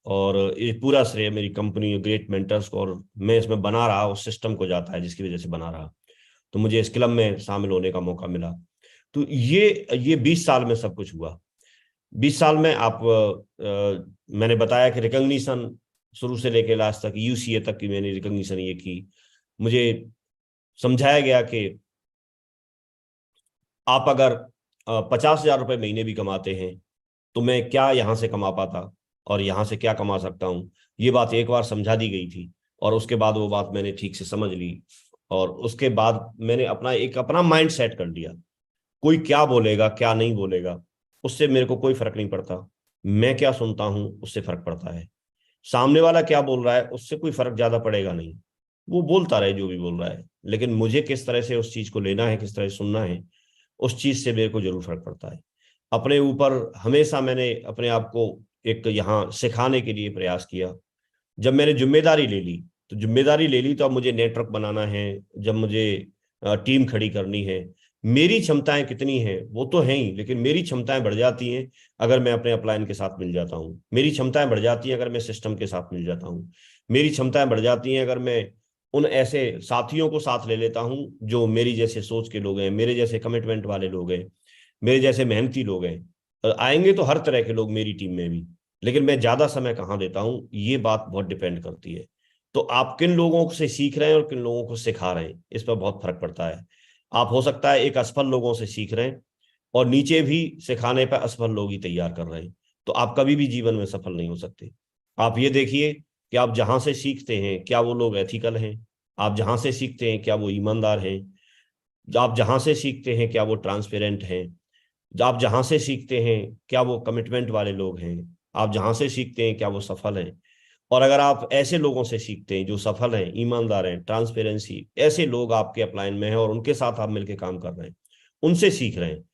[SPEAKER 1] और ये पूरा श्रेय मेरी कंपनी ग्रेट मेंटर्स को, और मैं इसमें बना रहा उस सिस्टम को जाता है जिसकी वजह से बना रहा। तो मुझे इस क्लब में शामिल होने का मौका मिला। तो ये 20 साल में सब कुछ हुआ। 20 साल में मैंने बताया कि रिकॉग्निशन शुरू से लेकर लास्ट तक, यूसीए तक की मैंने रिकॉग्निशन ये की। मुझे समझाया गया कि आप अगर 50,000 रुपए महीने भी कमाते हैं तो मैं क्या यहाँ से कमा पाता और यहाँ से क्या कमा सकता हूँ, ये बात एक बार समझा दी गई थी। और उसके बाद वो बात मैंने ठीक से समझ ली। और उसके बाद मैंने अपना माइंड सेट कर लिया। कोई क्या बोलेगा क्या नहीं बोलेगा, उससे मेरे को कोई फर्क नहीं पड़ता। मैं क्या सुनता हूं उससे फर्क पड़ता है। सामने वाला क्या बोल रहा है उससे कोई फर्क ज्यादा पड़ेगा नहीं। वो बोलता रहे जो भी बोल रहा है, लेकिन मुझे किस तरह से उस चीज को लेना है, किस तरह से सुनना है, उस चीज से मेरे को जरूर फर्क पड़ता है। अपने ऊपर हमेशा मैंने अपने आप को एक यहाँ सिखाने के लिए प्रयास किया। जब मैंने जिम्मेदारी ले ली, तो अब मुझे नेटवर्क बनाना है। जब मुझे टीम खड़ी करनी है, मेरी क्षमताएं कितनी हैं वो तो है ही, लेकिन मेरी क्षमताएं बढ़ जाती हैं अगर मैं अपने अपलाइन के साथ मिल जाता हूँ। मेरी क्षमताएं बढ़ जाती हैं अगर मैं सिस्टम के साथ मिल जाता हूँ। मेरी क्षमताएं बढ़ जाती हैं अगर मैं उन ऐसे साथियों को साथ ले लेता हूँ जो मेरी जैसे सोच के लोग हैं, मेरे जैसे कमिटमेंट वाले लोग हैं, मेरे जैसे मेहनती लोग हैं। आएंगे तो हर तरह के लोग मेरी टीम में भी, लेकिन मैं ज्यादा समय कहाँ देता हूँ ये बात बहुत डिपेंड करती है। तो आप किन लोगों से सीख रहे हैं और किन लोगों को सिखा रहे हैं, इस पर बहुत फर्क पड़ता है। आप हो सकता है एक असफल लोगों से सीख रहे हैं और नीचे भी सिखाने पर असफल लोग ही तैयार कर रहे हैं, तो आप कभी भी जीवन में सफल नहीं हो सकते। आप ये देखिए कि आप जहां से सीखते हैं क्या वो लोग एथिकल हैं, आप जहां से सीखते हैं क्या वो ईमानदार हैं, आप जहां से सीखते हैं क्या वो ट्रांसपेरेंट हैं, आप जहां से सीखते हैं क्या वो कमिटमेंट वाले लोग हैं, आप जहां से सीखते हैं क्या वो सफल हैं। और अगर आप ऐसे लोगों से सीखते हैं जो सफल हैं, ईमानदार हैं, ट्रांसपेरेंसी, ऐसे लोग आपके अपलाइन में हैं और उनके साथ आप मिलकर काम कर रहे हैं, उनसे सीख रहे हैं,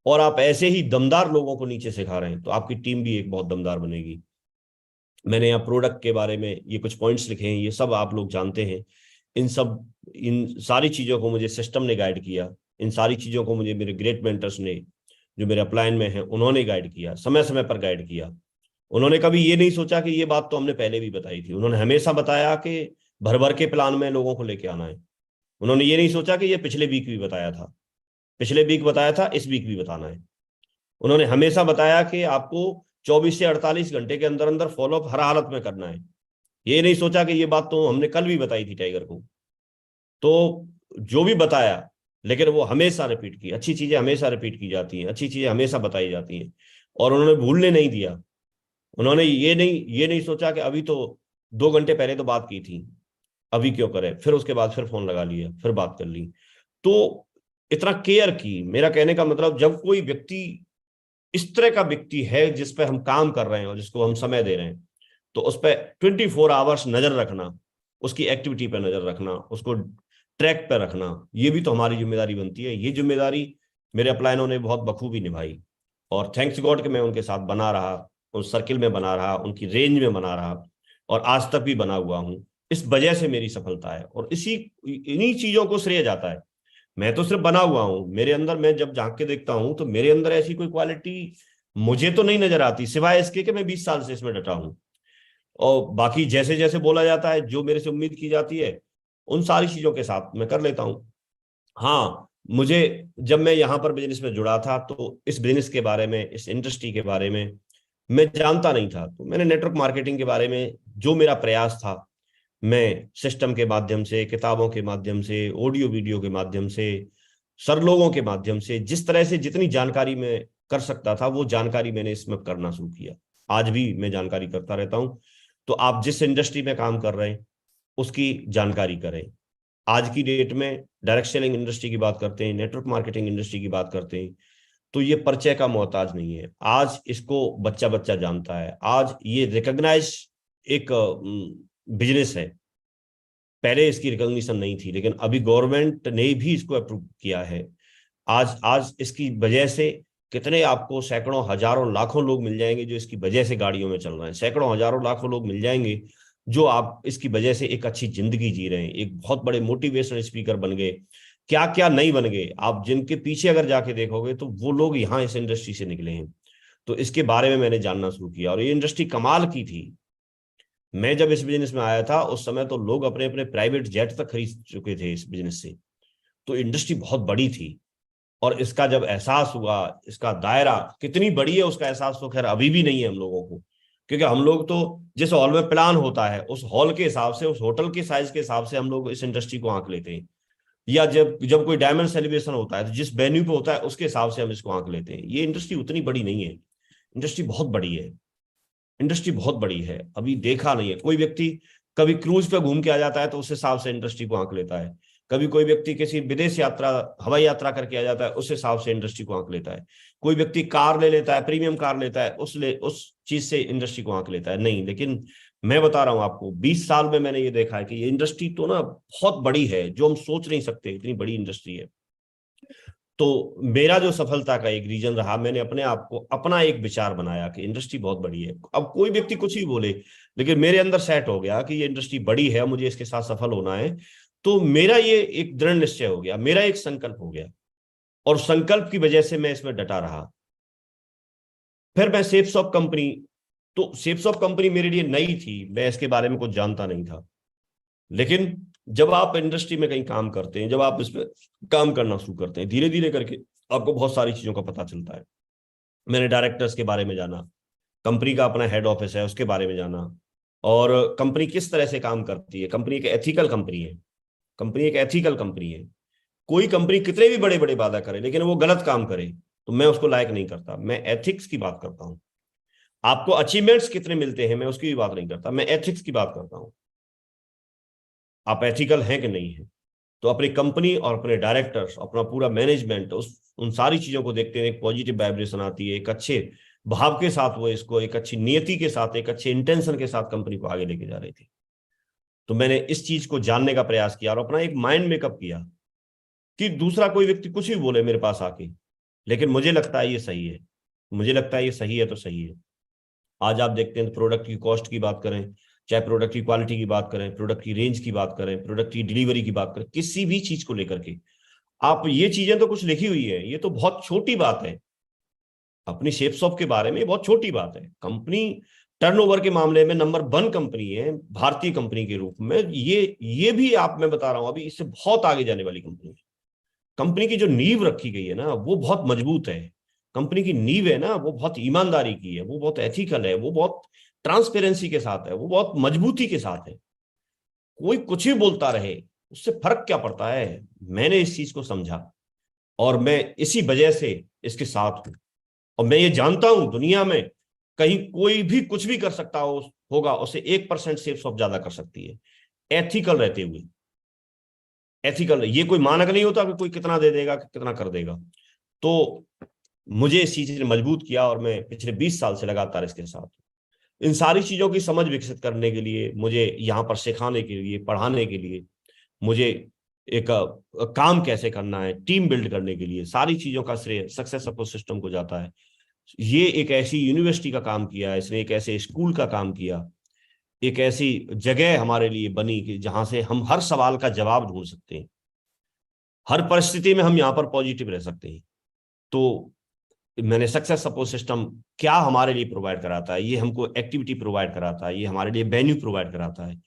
[SPEAKER 1] और आप ऐसे ही दमदार लोगों को नीचे सिखा रहे हैं, तो आपकी टीम भी एक बहुत दमदार बनेगी। मैंने यहाँ प्रोडक्ट के बारे में ये कुछ पॉइंट्स लिखे हैं, ये सब आप लोग जानते हैं। इन सारी चीज़ों को मुझे सिस्टम ने गाइड किया। इन सारी चीज़ों को मुझे मेरे ग्रेट मेंटर्स ने, जो मेरे अपलाइन में हैं, उन्होंने गाइड किया, समय समय पर गाइड किया। उन्होंने कभी ये नहीं सोचा कि ये बात तो हमने पहले भी बताई थी। उन्होंने हमेशा बताया कि भर भर के प्लान में लोगों को लेके आना है। उन्होंने ये नहीं सोचा कि ये पिछले वीक भी बताया था, पिछले वीक बताया था, इस वीक भी बताना है। उन्होंने हमेशा बताया कि आपको 24 से 48 घंटे के अंदर अंदर फॉलोअप हर हालत में करना है। ये नहीं सोचा कि ये बात तो हमने कल भी बताई थी टाइगर को। तो जो भी बताया, लेकिन वो हमेशा रिपीट की, अच्छी चीजें हमेशा रिपीट की जाती हैं, अच्छी चीजें हमेशा बताई जाती हैं। और उन्होंने भूलने नहीं दिया। उन्होंने ये नहीं सोचा कि अभी तो 2 घंटे पहले तो बात की थी, अभी क्यों करें, फिर उसके बाद फिर फोन लगा लिया, फिर बात कर ली। तो इतना केयर की। मेरा कहने का मतलब, जब कोई व्यक्ति इस तरह का व्यक्ति है जिस पे हम काम कर रहे हैं और जिसको हम समय दे रहे हैं, तो उस पर 24 आवर्स नजर रखना, उसकी एक्टिविटी पर नजर रखना, उसको ट्रैक पर रखना, ये भी तो हमारी जिम्मेदारी बनती है। ये जिम्मेदारी मेरे अपलाइनों ने बहुत बखूबी निभाई, और थैंक्स गॉड कि मैं उनके साथ बना रहा, उस सर्किल में बना रहा, उनकी रेंज में बना रहा, और आज तक भी बना हुआ हूं। इस वजह से मेरी सफलता है, और इन्हीं चीजों को श्रेय जाता है। मैं तो सिर्फ बना हुआ हूं, मेरे अंदर मैं जब झांक के देखता हूं तो मेरे अंदर ऐसी कोई क्वालिटी मुझे तो नहीं नजर आती, सिवाय इसके कि मैं 20 साल से इसमें डटा हूं। और बाकी जैसे जैसे बोला जाता है, जो मेरे से उम्मीद की जाती है, उन सारी चीजों के साथ मैं कर लेता हूं। हाँ, मुझे जब मैं यहाँ पर बिजनेस में जुड़ा था, तो इस बिजनेस के बारे में, इस इंडस्ट्री के बारे में मैं जानता नहीं था। तो मैंने नेटवर्क मार्केटिंग के बारे में जो मेरा प्रयास था, मैं सिस्टम के माध्यम से, किताबों के माध्यम से, ऑडियो वीडियो के माध्यम से, सर लोगों के माध्यम से, जिस तरह से जितनी जानकारी मैं कर सकता था, वो जानकारी मैंने इसमें करना शुरू किया। आज भी मैं जानकारी करता रहता हूं। तो आप जिस इंडस्ट्री में काम कर रहे हैं, उसकी जानकारी करें। आज की डेट में डायरेक्ट सेलिंग इंडस्ट्री की बात करते हैं, नेटवर्क मार्केटिंग इंडस्ट्री की बात करते हैं, तो ये परिचय का मोहताज नहीं है। आज इसको बच्चा बच्चा जानता है। आज ये रिकॉग्नाइज एक बिजनेस है। पहले इसकी रिकॉग्निशन नहीं थी, लेकिन अभी गवर्नमेंट ने भी इसको अप्रूव किया है। आज आज इसकी वजह से कितने आपको सैकड़ों हजारों लाखों लोग मिल जाएंगे जो इसकी वजह से गाड़ियों में चल रहे हैं। सैकड़ों हजारों लाखों लोग मिल जाएंगे जो आप इसकी वजह से एक अच्छी जिंदगी जी रहे हैं, एक बहुत बड़े मोटिवेशनल स्पीकर बन गए, क्या क्या नहीं बन गए। आप जिनके पीछे अगर जाके देखोगे तो वो लोग यहाँ इस इंडस्ट्री से निकले हैं। तो इसके बारे में मैंने जानना शुरू किया, और ये इंडस्ट्री कमाल की थी। मैं जब इस बिजनेस में आया था, उस समय तो लोग अपने अपने प्राइवेट जेट तक खरीद चुके थे इस बिजनेस से। तो इंडस्ट्री बहुत बड़ी थी, और इसका जब एहसास हुआ, इसका दायरा कितनी बड़ी है, उसका एहसास तो खैर अभी भी नहीं है हम लोगों को। क्योंकि हम लोग तो जिस हॉल में प्लान होता है, उस हॉल के हिसाब से, उस होटल के साइज के हिसाब से हम लोग इस इंडस्ट्री को आंक लेते हैं। या जब जब कोई डायमंड सेलिब्रेशन होता है, तो जिस वेन्यू पे होता है उसके हिसाब से हम इसको आंक लेते हैं। ये इंडस्ट्री उतनी बड़ी नहीं है। इंडस्ट्री बहुत बड़ी है। इंडस्ट्री बहुत बड़ी है, अभी देखा नहीं है। कोई व्यक्ति कभी क्रूज पे घूम के आ जाता है तो उस हिसाब से इंडस्ट्री को आंक लेता है। कभी कोई व्यक्ति किसी विदेश यात्रा, हवाई यात्रा करके आ जाता है, उस हिसाब से इंडस्ट्री को आंक लेता है। कोई व्यक्ति कार ले लेता है, प्रीमियम कार लेता है, उस चीज से इंडस्ट्री को आंक लेता है। नहीं, लेकिन मैं बता रहा हूं आपको, 20 साल में मैंने ये देखा है कि ये इंडस्ट्री तो ना बहुत बड़ी है, जो हम सोच नहीं सकते, इतनी बड़ी इंडस्ट्री है। तो मेरा जो सफलता का एक रीजन रहा, मैंने अपने आप को अपना एक विचार बनाया कि इंडस्ट्री बहुत बड़ी है। अब कोई व्यक्ति कुछ ही बोले, लेकिन मेरे अंदर सेट हो गया कि ये इंडस्ट्री बड़ी है, मुझे इसके साथ सफल होना है। तो मेरा ये एक दृढ़ निश्चय हो गया, मेरा एक संकल्प हो गया, और संकल्प की वजह से मैं इसमें डटा रहा। फिर मैं सेप्सॉप कंपनी, तो सेप्सॉप कंपनी मेरे लिए नई थी, मैं इसके बारे में कुछ जानता नहीं था। लेकिन जब आप इंडस्ट्री में कहीं काम करते हैं, जब आप इस पर काम करना शुरू करते हैं, धीरे धीरे करके आपको बहुत सारी चीजों का पता चलता है। मैंने डायरेक्टर्स के बारे में जाना, कंपनी का अपना हेड ऑफिस है उसके बारे में जाना, और कंपनी किस तरह से काम करती है। कंपनी एक एथिकल कंपनी है। कंपनी एक एथिकल कंपनी है। कोई कंपनी कितने भी बड़े बड़े वादा करे, लेकिन वो गलत काम करे, तो मैं उसको लायक नहीं करता। मैं एथिक्स की बात करता हूं। आपको अचीवमेंट्स कितने मिलते हैं, मैं उसकी भी बात नहीं करता, मैं एथिक्स की बात करता हूं। आप एथिकल हैं कि नहीं है। तो अपनी कंपनी और अपने डायरेक्टर्स, अपना पूरा मैनेजमेंट, उस उन सारी चीजों को देखते हैं, एक पॉजिटिव वाइब्रेशन आती है, एक अच्छे भाव के साथ वो इसको, एक अच्छी नियति के साथ, एक अच्छे इंटेंशन के साथ कंपनी को आगे लेके जा रही थी। तो मैंने इस चीज को जानने का प्रयास किया, और अपना एक माइंड मेकअप किया कि दूसरा कोई व्यक्ति कुछ भी बोले मेरे पास आके, लेकिन मुझे लगता है ये सही है, मुझे लगता है ये सही है तो सही है। आज आप देखते हैं, प्रोडक्ट की कॉस्ट की बात करें, चाहे प्रोडक्ट की क्वालिटी की बात करें, प्रोडक्ट की रेंज की बात करें, प्रोडक्ट की डिलीवरी की बात करें, किसी भी चीज को लेकर के आप, ये चीजें तो कुछ लिखी हुई है, ये तो बहुत छोटी बात है। अपनी शेपसॉप के बारे में बहुत छोटी बात है। कंपनी टर्नओवर के मामले में नंबर 1 कंपनी है भारतीय कंपनी के रूप में। ये भी आप, मैं बता रहा हूं, अभी इससे बहुत आगे जाने वाली कंपनी है। कंपनी की जो नींव रखी गई है ना, वो बहुत मजबूत है। कंपनी की नींव है ना, वो बहुत ईमानदारी की है, वो बहुत एथिकल है, वो बहुत ट्रांसपेरेंसी के साथ है, वो बहुत मजबूती के साथ है। कोई कुछ भी बोलता रहे, उससे फर्क क्या पड़ता है। मैंने इस चीज को समझा, और मैं इसी वजह से इसके साथ हूं। और मैं ये जानता हूं, दुनिया में कहीं कोई भी कुछ भी कर सकता होगा, उसे 1% सेफ शॉप ज्यादा कर सकती है, एथिकल रहते हुए। एथिकल, ये कोई मानक नहीं होता कि कोई कितना दे देगा कितना कर देगा। तो मुझे इस चीज ने मजबूत किया और मैं पिछले 20 साल से लगातार इसके साथ। इन सारी चीजों की समझ विकसित करने के लिए, मुझे यहाँ पर सिखाने के लिए, पढ़ाने के लिए, मुझे एक काम कैसे करना है, टीम बिल्ड करने के लिए, सारी चीजों का श्रेय सक्सेस सपोर्ट सिस्टम को जाता है। ये एक ऐसी यूनिवर्सिटी का काम किया, इसने एक ऐसे स्कूल का काम किया, एक ऐसी जगह हमारे लिए बनी कि जहां से हम हर सवाल का जवाब ढूंढ सकते हैं, हर परिस्थिति में हम यहाँ पर पॉजिटिव रह सकते हैं। तो मैंने सक्सेस सपोर्ट सिस्टम क्या हमारे लिए प्रोवाइड कराता है, ये हमको एक्टिविटी प्रोवाइड कराता है, ये हमारे लिए वेन्यू प्रोवाइड कराता है,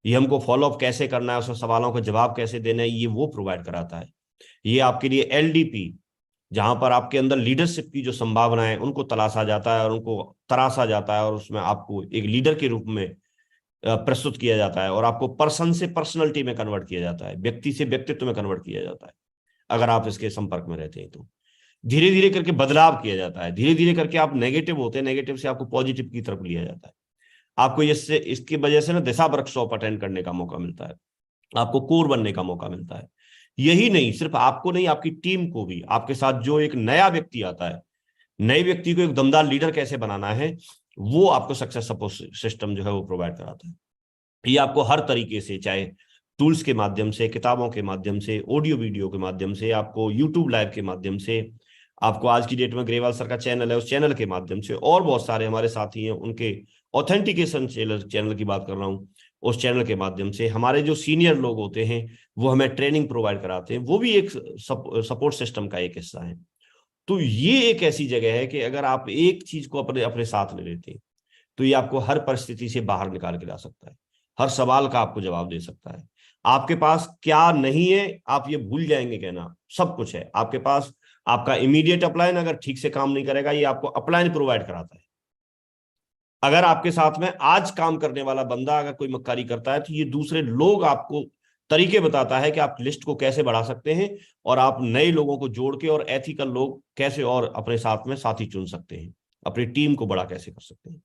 [SPEAKER 1] ये हमको फॉलोअप कैसे करना है, उसमें सवालों का जवाब कैसे देना है, ये वो प्रोवाइड कराता है। ये आपके लिए LDP, जहां पर आपके अंदर लीडरशिप की जो संभावना है उनको तलाशा जाता है और उनको तराशा जाता है, और उसमें आपको एक लीडर के रूप में प्रस्तुत किया जाता है, और आपको पर्सन से पर्सनलिटी में कन्वर्ट किया जाता है, व्यक्ति से व्यक्तित्व में कन्वर्ट किया जाता है। अगर आप इसके संपर्क में रहते हैं तो धीरे धीरे करके बदलाव किया जाता है, धीरे धीरे करके आप नेगेटिव होते हैं, नेगेटिव से आपको पॉजिटिव की तरफ लिया जाता है। आपको इससे, इसकी वजह से ना दिशा वर्कशॉप अटेंड करने का मौका मिलता है, आपको कोर बनने का मौका मिलता है। यही नहीं, सिर्फ आपको नहीं, आपकी टीम को भी, आपके साथ जो एक नया व्यक्ति आता है, नए व्यक्ति को एक दमदार लीडर कैसे बनाना है, वो आपको सक्सेस सपोर्ट सिस्टम जो है वो प्रोवाइड कराता है। ये आपको हर तरीके से, चाहे टूल्स के माध्यम से, किताबों के माध्यम से, ऑडियो वीडियो के माध्यम से, आपको यूट्यूब लाइव के माध्यम से, आपको आज की डेट में ग्रेवाल सर का चैनल है, उस चैनल के माध्यम से, और बहुत सारे हमारे साथी हैं उनके ऑथेंटिकेशन चैनल की बात कर रहा हूँ, उस चैनल के माध्यम से, हमारे जो सीनियर लोग होते हैं वो हमें ट्रेनिंग प्रोवाइड कराते हैं, वो भी एक सपोर्ट सिस्टम का एक हिस्सा है। तो ये एक ऐसी जगह है कि अगर आप एक चीज को अपने अपने साथ ले लेते हैं तो ये आपको हर परिस्थिति से बाहर निकाल के ला सकता है, हर सवाल का आपको जवाब दे सकता है। आपके पास क्या नहीं है आप ये भूल जाएंगे कहना, सब कुछ है आपके पास। आपका इमीडिएट अपलाइन अगर ठीक से काम नहीं करेगा, ये आपको अपलाइन प्रोवाइड कराता है। अगर आपके साथ में आज काम करने वाला बंदा अगर कोई मक्कारी करता है, तो ये दूसरे लोग आपको तरीके बताता है कि आप लिस्ट को कैसे बढ़ा सकते हैं, और आप नए लोगों को जोड़ के और एथिकल लोग कैसे और अपने साथ में साथी चुन सकते हैं, अपनी टीम को बड़ा कैसे कर सकते हैं।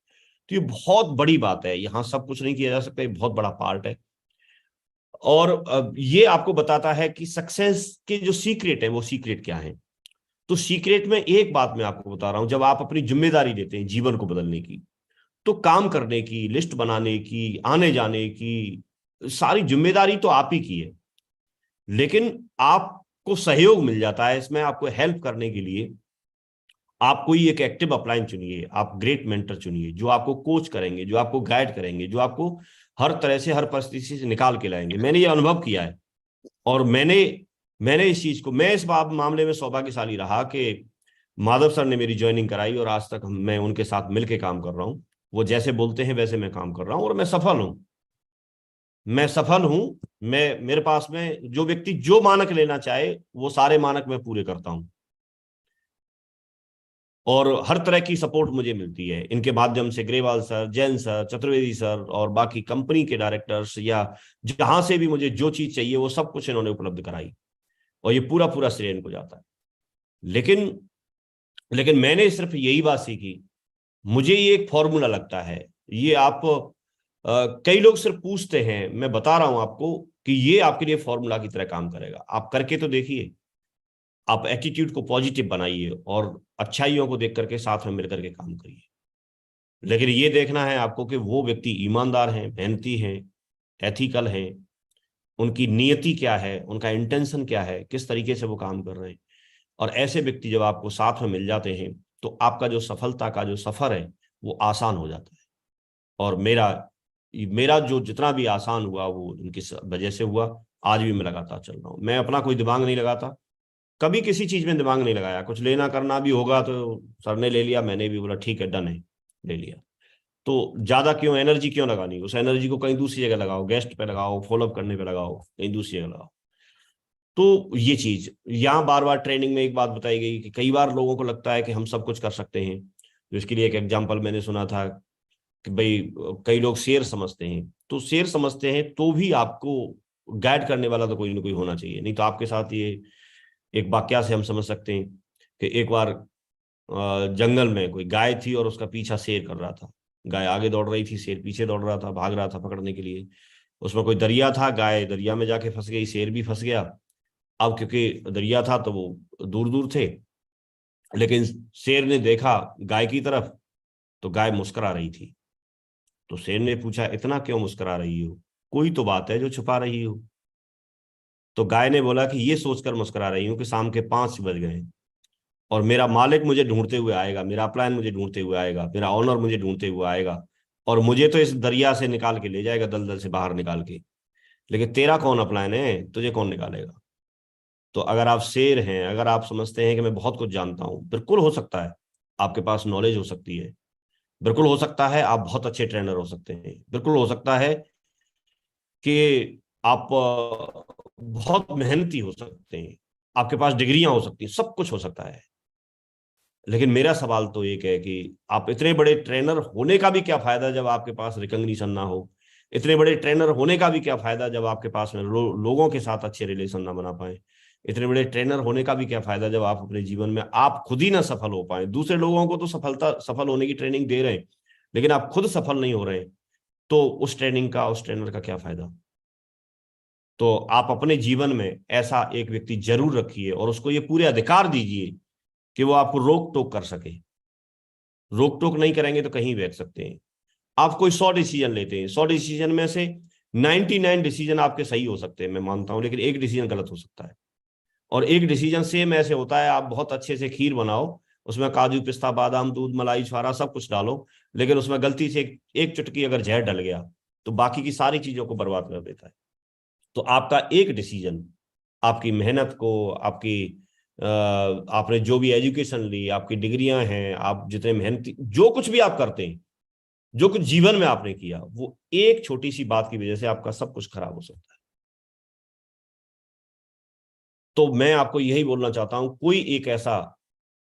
[SPEAKER 1] तो ये बहुत बड़ी बात है, यहां सब कुछ नहीं किया जा सकता, ये बहुत बड़ा पार्ट है। और ये आपको बताता है कि सक्सेस के जो सीक्रेट है वो सीक्रेट क्या है। तो सीक्रेट में एक बात मैं आपको बता रहा हूं, जब आप अपनी जिम्मेदारी लेते हैं जीवन को बदलने की, तो काम करने की, लिस्ट बनाने की, आने जाने की सारी जिम्मेदारी तो आप ही की है, लेकिन आपको सहयोग मिल जाता है इसमें, आपको हेल्प करने के लिए आप कोई एक एक्टिव अपलाइन चुनिए, आप ग्रेट मेंटर चुनिए जो आपको कोच करेंगे, जो आपको गाइड करेंगे, जो आपको हर तरह से, हर परिस्थिति से निकाल के लाएंगे। मैंने ये अनुभव किया है, और मैंने मैंने इस चीज को, मैं इस मामले में सौभाग्यशाली रहा कि माधव सर ने मेरी ज्वाइनिंग कराई, और आज तक मैं उनके साथ मिलकर काम कर रहा हूँ। वो जैसे बोलते हैं वैसे मैं काम कर रहा हूँ, और मैं सफल हूँ, मैं सफल हूँ। मैं, मेरे पास में जो व्यक्ति जो मानक लेना चाहे वो सारे मानक मैं पूरे करता हूँ, और हर तरह की सपोर्ट मुझे मिलती है इनके माध्यम से। Grewal sir, Jain sir, Chaturvedi sir, और बाकी कंपनी के डायरेक्टर्स, या जहां से भी मुझे जो चीज चाहिए वो सब कुछ इन्होंने उपलब्ध कराई, और ये पूरा पूरा श्रेय इनको जाता है। लेकिन लेकिन मैंने सिर्फ यही बात सीखी, मुझे ये एक फॉर्मूला लगता है, ये आप कई लोग सिर्फ पूछते हैं, मैं बता रहा हूं आपको कि ये आपके लिए फॉर्मूला की तरह काम करेगा। आप करके तो देखिए, आप एटीट्यूड को पॉजिटिव बनाइए और अच्छाइयों को देख करके साथ में मिलकर के काम करिए। लेकिन ये देखना है आपको कि वो व्यक्ति ईमानदार हैं, मेहनती हैं, एथिकल हैं, उनकी नियति क्या है, उनका इंटेंशन क्या है, किस तरीके से वो काम कर रहे हैं। और ऐसे व्यक्ति जब आपको साथ में मिल जाते हैं तो आपका जो सफलता का जो सफर है वो आसान हो जाता है। और मेरा मेरा जो जितना भी आसान हुआ वो इनकी वजह से हुआ। आज भी मैं लगातार चल रहा हूँ, मैं अपना कोई दिमाग नहीं लगाता, कभी किसी चीज में दिमाग नहीं लगाया। कुछ लेना करना भी होगा तो सर ने ले लिया, मैंने भी बोला ठीक है, डन है, ले लिया। तो ज्यादा क्यों एनर्जी क्यों लगानी, उस एनर्जी को कहीं दूसरी जगह लगाओ, गेस्ट पे लगाओ, फॉलोअप करने पे लगाओ, कहीं दूसरी जगह लगाओ। तो ये चीज यहाँ बार बार ट्रेनिंग में एक बात बताई गई कि कई बार लोगों को लगता है कि हम सब कुछ कर सकते हैं। तो इसके लिए एक एग्जाम्पल मैंने सुना था कि भाई कई लोग शेर समझते हैं, तो शेर समझते हैं तो भी आपको गाइड करने वाला तो कोई ना कोई होना चाहिए, नहीं तो आपके साथ ये एक वाकया से हम समझ सकते हैं कि एक बार जंगल में कोई गाय थी और उसका पीछा शेर कर रहा था। गाय आगे दौड़ रही थी, शेर पीछे दौड़ रहा था, भाग रहा था पकड़ने के लिए। उसमें कोई दरिया था, गाय दरिया में जाके फंस गई, शेर भी फंस गया। अब क्योंकि दरिया था तो वो दूर दूर थे, लेकिन शेर ने देखा गाय की तरफ, तो गाय मुस्कुरा रही थी। तो शेर ने पूछा, इतना क्यों मुस्कुरा रही हो, कोई तो बात है जो छुपा रही हो। तो गाय ने बोला कि ये सोचकर मुस्कुरा रही हूँ कि शाम के 5 बज गए और मेरा मालिक मुझे ढूंढते हुए आएगा, मेरा अपलायन मुझे ढूंढते हुए आएगा, मेरा ऑनर मुझे ढूंढते हुए आएगा, और मुझे तो इस दरिया से निकाल के ले जाएगा, दलदल से बाहर निकाल के। लेकिन तेरा कौन अपलायन है, तुझे कौन निकालेगा। तो अगर आप शेर हैं, अगर आप समझते हैं कि मैं बहुत कुछ जानता हूं, बिल्कुल हो सकता है आपके पास नॉलेज हो सकती है, बिल्कुल हो सकता है आप बहुत अच्छे ट्रेनर हो सकते हैं, बिल्कुल हो सकता है कि आप बहुत मेहनती हो सकते हैं, आपके पास डिग्रियां हो सकती हैं, सब कुछ हो सकता है। लेकिन मेरा सवाल तो एक है कि आप इतने बड़े ट्रेनर होने का भी क्या फायदा जब आपके पास रिकॉग्निशन ना हो। इतने बड़े ट्रेनर होने का भी क्या फायदा जब आपके पास में लोगों के साथ अच्छे रिलेशन ना बना पाए। इतने बड़े ट्रेनर होने का भी क्या फायदा जब आप अपने जीवन में आप खुद ही ना सफल हो पाए। दूसरे लोगों को तो सफल होने की ट्रेनिंग दे रहे हैं, लेकिन आप खुद सफल नहीं हो रहे, तो उस ट्रेनिंग का, उस ट्रेनर का क्या फायदा। तो आप अपने जीवन में ऐसा एक व्यक्ति जरूर रखिए और उसको ये पूरे अधिकार दीजिए कि वो आपको रोक टोक कर सके। रोक टोक नहीं करेंगे तो कहीं बैठ सकते हैं। आप कोई 100 डिसीजन लेते हैं, 100 डिसीजन में से 99 डिसीजन आपके सही हो सकते हैं, मैं मानता हूं, लेकिन एक डिसीजन गलत हो सकता है। और एक डिसीजन सेम ऐसे होता है, आप बहुत अच्छे से खीर बनाओ, उसमें काजू पिस्ता बादाम दूध मलाई छुआरा सब कुछ डालो, लेकिन उसमें गलती से एक चुटकी अगर जहर डल गया तो बाकी की सारी चीजों को बर्बाद कर देता है। तो आपका एक डिसीजन आपकी मेहनत को, आपकी आपने जो भी एजुकेशन ली, आपकी डिग्रियां हैं, आप जितने मेहनती, जो कुछ भी आप करते हैं, जो कुछ जीवन में आपने किया, वो एक छोटी सी बात की वजह से आपका सब कुछ खराब हो सकता है। तो मैं आपको यही बोलना चाहता हूं, कोई एक ऐसा,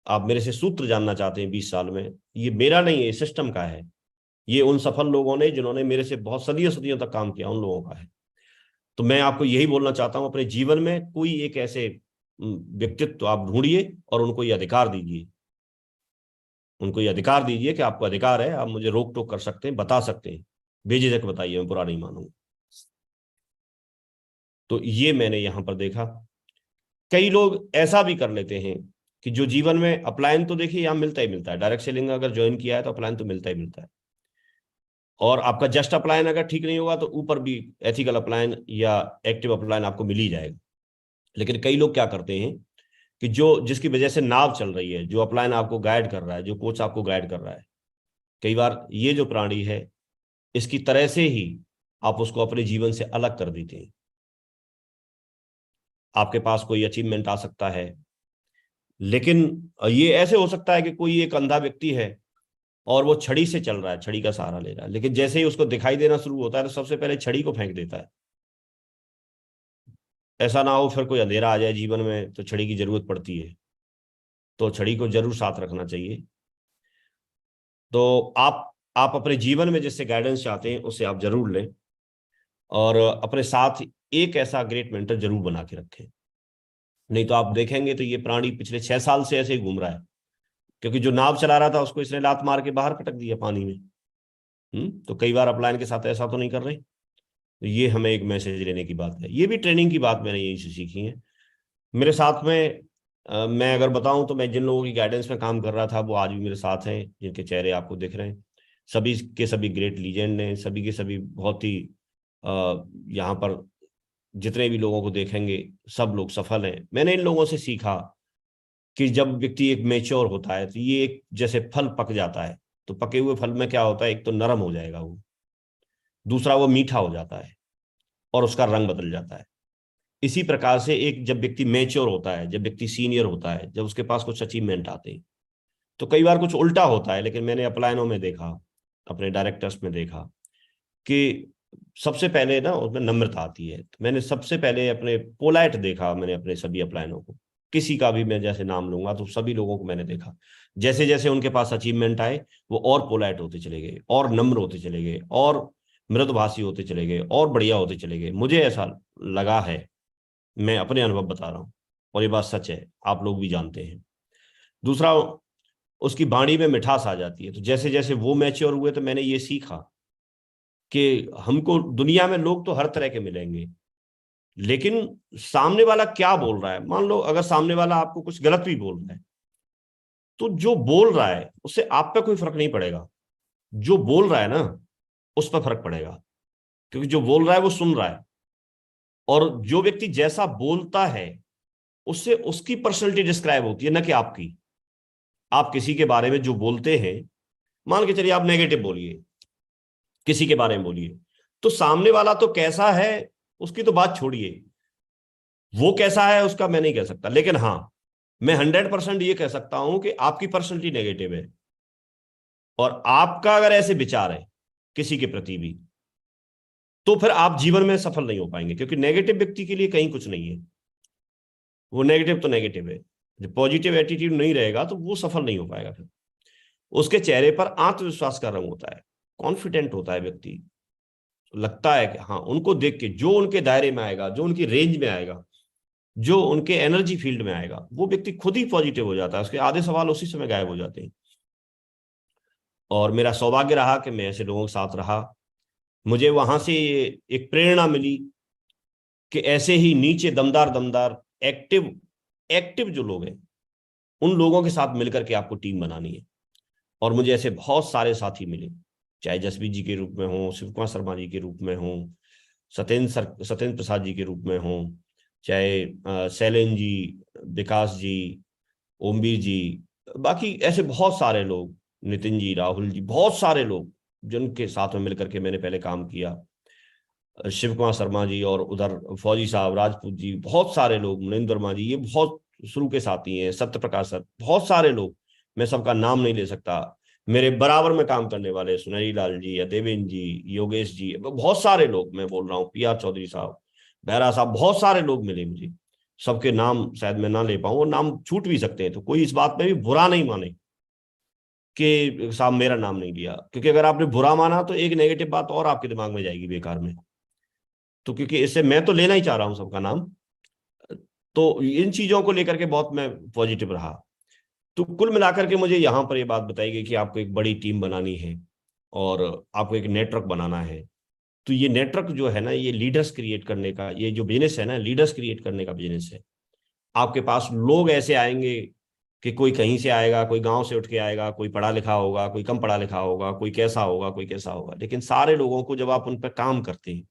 [SPEAKER 1] आप मेरे से सूत्र जानना चाहते हैं 20 साल में, ये मेरा नहीं है, सिस्टम का है। ये उन सफल लोगों ने जिन्होंने मेरे से बहुत सदियों सदियों तक काम किया, उन लोगों का है। तो मैं आपको यही बोलना चाहता हूं, अपने जीवन में कोई एक ऐसे व्यक्तित्व आप ढूंढिए और उनको ये अधिकार दीजिए, उनको ये अधिकार दीजिए कि आपको अधिकार है, आप मुझे रोक टोक कर सकते हैं, बता सकते हैं, बेझिझक बताइए, मैं बुरा नहीं मानूंगा। तो ये मैंने यहां पर देखा। कई लोग ऐसा भी कर लेते हैं कि जो जीवन में अपलायन, तो देखिए यहाँ मिलता ही मिलता है, डायरेक्ट सेलिंग अगर ज्वाइन किया है तो अपलायन तो मिलता ही मिलता है। और आपका जस्ट अपलायन अगर ठीक नहीं होगा तो ऊपर भी एथिकल अपलायन या एक्टिव अपलायन आपको मिल ही जाएगा। लेकिन कई लोग क्या करते हैं कि जो जिसकी वजह से नाव चल रही है, जो अपलायन आपको गाइड कर रहा है, जो कोच आपको गाइड कर रहा है, कई बार ये जो प्राणी है इसकी तरह से ही आप उसको अपने जीवन से अलग कर देते हैं। आपके पास कोई अचीवमेंट आ सकता है, लेकिन ये ऐसे हो सकता है कि कोई एक अंधा व्यक्ति है और वो छड़ी से चल रहा है, छड़ी का सहारा ले रहा है, लेकिन जैसे ही उसको दिखाई देना शुरू होता है तो सबसे पहले छड़ी को फेंक देता है। ऐसा ना हो फिर कोई अंधेरा आ जाए जीवन में तो छड़ी की जरूरत पड़ती है। तो छड़ी को जरूर साथ रखना चाहिए। तो आप अपने जीवन में जिससे गाइडेंस चाहते हैं उससे आप जरूर लें, और अपने साथ एक ऐसा ग्रेट मेंटर जरूर बना के रखें। नहीं तो आप देखेंगे तो ये प्राणी पिछले 6 साल से ऐसे ही घूम रहा है, क्योंकि जो नाव चला रहा था उसको इसने लात मार के बाहर पटक दिया पानी में। तो कई बार अपलायन के साथ ऐसा तो नहीं कर रहे। तो ये हमें एक मैसेज लेने की बात है, ये भी ट्रेनिंग की बात मैंने यही से सीखी है। मेरे साथ में मैं अगर बताऊं तो मैं जिन लोगों की गाइडेंस में काम कर रहा था वो आज भी मेरे साथ हैं, जिनके चेहरे आपको दिख रहे हैं। सभी के सभी ग्रेट लीजेंड हैं, सभी के सभी बहुत ही यहाँ पर जितने भी लोगों को देखेंगे सब लोग सफल हैं। मैंने इन लोगों से सीखा कि जब व्यक्ति एक मेच्योर होता है तो ये एक जैसे फल पक जाता है, तो पके हुए फल में क्या होता है, एक तो नरम हो जाएगा वो, दूसरा वो मीठा हो जाता है और उसका रंग बदल जाता है। इसी प्रकार से एक जब व्यक्ति मेच्योर होता है, जब व्यक्ति सीनियर होता है, जब उसके पास कुछ अचीवमेंट आते हैं, तो कई बार कुछ उल्टा होता है। लेकिन मैंने अपलायनों में देखा, अपने डायरेक्टर्स में देखा कि सबसे पहले ना उसमें नम्रता आती है। तो मैंने सबसे पहले अपने पोलाइट देखा, मैंने अपने सभी अपलायनों को, किसी का भी मैं जैसे नाम लूंगा तो सभी लोगों को मैंने देखा, जैसे जैसे उनके पास अचीवमेंट आए वो और पोलाइट होते चले गए, और नम्र होते चले गए, और मृदुभाषी होते चले गए, और बढ़िया होते चले गए। मुझे ऐसा लगा है, मैं अपने अनुभव बता रहा हूँ और ये बात सच है, आप लोग भी जानते हैं। दूसरा, उसकी वाणी में मिठास आ जाती है। तो जैसे जैसे वो मैच्योर हुए तो मैंने ये सीखा कि हमको दुनिया में लोग तो हर तरह के मिलेंगे, लेकिन सामने वाला क्या बोल रहा है, मान लो अगर सामने वाला आपको कुछ गलत भी बोल रहा है, तो जो बोल रहा है उससे आप पे कोई फर्क नहीं पड़ेगा, जो बोल रहा है ना उस पर फर्क पड़ेगा, क्योंकि जो बोल रहा है वो सुन रहा है। और जो व्यक्ति जैसा बोलता है उससे उसकी पर्सनैलिटी डिस्क्राइब होती है, ना कि आपकी। आप किसी के बारे में जो बोलते हैं, मान के चलिए आप नेगेटिव बोलिए, किसी के बारे में बोलिए, तो सामने वाला तो कैसा है उसकी तो बात छोड़िए, वो कैसा है उसका मैं नहीं कह सकता, लेकिन हाँ मैं 100% ये कह सकता हूं कि आपकी पर्सनैलिटी नेगेटिव है, और आपका अगर ऐसे विचार है किसी के प्रति भी, तो फिर आप जीवन में सफल नहीं हो पाएंगे, क्योंकि नेगेटिव व्यक्ति के लिए कहीं कुछ नहीं है। वो नेगेटिव तो नेगेटिव है, जब पॉजिटिव एटीट्यूड नहीं रहेगा तो वो सफल नहीं हो पाएगा। फिर उसके चेहरे पर आत्मविश्वास का रंग होता है, कॉन्फिडेंट होता है व्यक्ति, तो लगता है कि हाँ, उनको देख के जो उनके दायरे में आएगा, जो उनकी रेंज में आएगा, जो उनके एनर्जी फील्ड में आएगा, वो व्यक्ति खुद ही पॉजिटिव हो जाता है, उसके आधे सवाल उसी समय गायब हो जाते हैं। और मेरा सौभाग्य रहा कि मैं ऐसे लोगों के साथ रहा, मुझे वहां से एक प्रेरणा मिली कि ऐसे ही नीचे दमदार दमदार एक्टिव एक्टिव जो लोग हैं, उन लोगों के साथ मिलकर के आपको टीम बनानी है। और मुझे ऐसे बहुत सारे साथी मिले, चाहे जसवीर जी के रूप में हो, शिव कुमार शर्मा जी के रूप में हो, सत्येंद्र प्रसाद जी के रूप में हो, चाहे शैलेन जी, विकास जी, ओमवीर जी, बाकी ऐसे बहुत सारे लोग, नितिन जी, राहुल जी, बहुत सारे लोग जिनके साथ में मिलकर के मैंने पहले काम किया, शिव कुमार शर्मा जी, और उधर फौजी साहब, राजपूत जी, बहुत सारे लोग, मनिंदर वर्मा जी, ये बहुत शुरू के साथी हैं, सत्य प्रकाश सर, बहुत सारे लोग, मैं सबका नाम नहीं ले सकता। मेरे बराबर में काम करने वाले सुनहरी लाल जी या देवेंद्र जी, योगेश जी, बहुत सारे लोग मैं बोल रहा हूँ, पी आर चौधरी साहब, बहरा साहब, बहुत सारे लोग मिले मुझे। सबके नाम शायद मैं ना ले पाऊं, और नाम छूट भी सकते हैं, तो कोई इस बात में भी बुरा नहीं माने कि साहब मेरा नाम नहीं लिया, क्योंकि अगर आपने बुरा माना तो एक नेगेटिव बात और आपके दिमाग में जाएगी बेकार में। तो क्योंकि इससे मैं तो लेना ही चाह रहा हूं सबका नाम, तो इन चीजों को लेकर के बहुत मैं पॉजिटिव रहा। तो कुल मिलाकर के मुझे यहाँ पर ये बात बताई गई कि आपको एक बड़ी टीम बनानी है और आपको एक नेटवर्क बनाना है। तो ये नेटवर्क जो है ना, ये लीडर्स क्रिएट करने का, ये जो बिजनेस है ना, लीडर्स क्रिएट करने का बिजनेस है। आपके पास लोग ऐसे आएंगे कि कोई कहीं से आएगा, कोई गांव से उठ के आएगा, कोई पढ़ा लिखा होगा, कोई कम पढ़ा लिखा होगा, कोई कैसा होगा, कोई कैसा होगा, लेकिन सारे लोगों को जब आप उन पर काम करते हैं,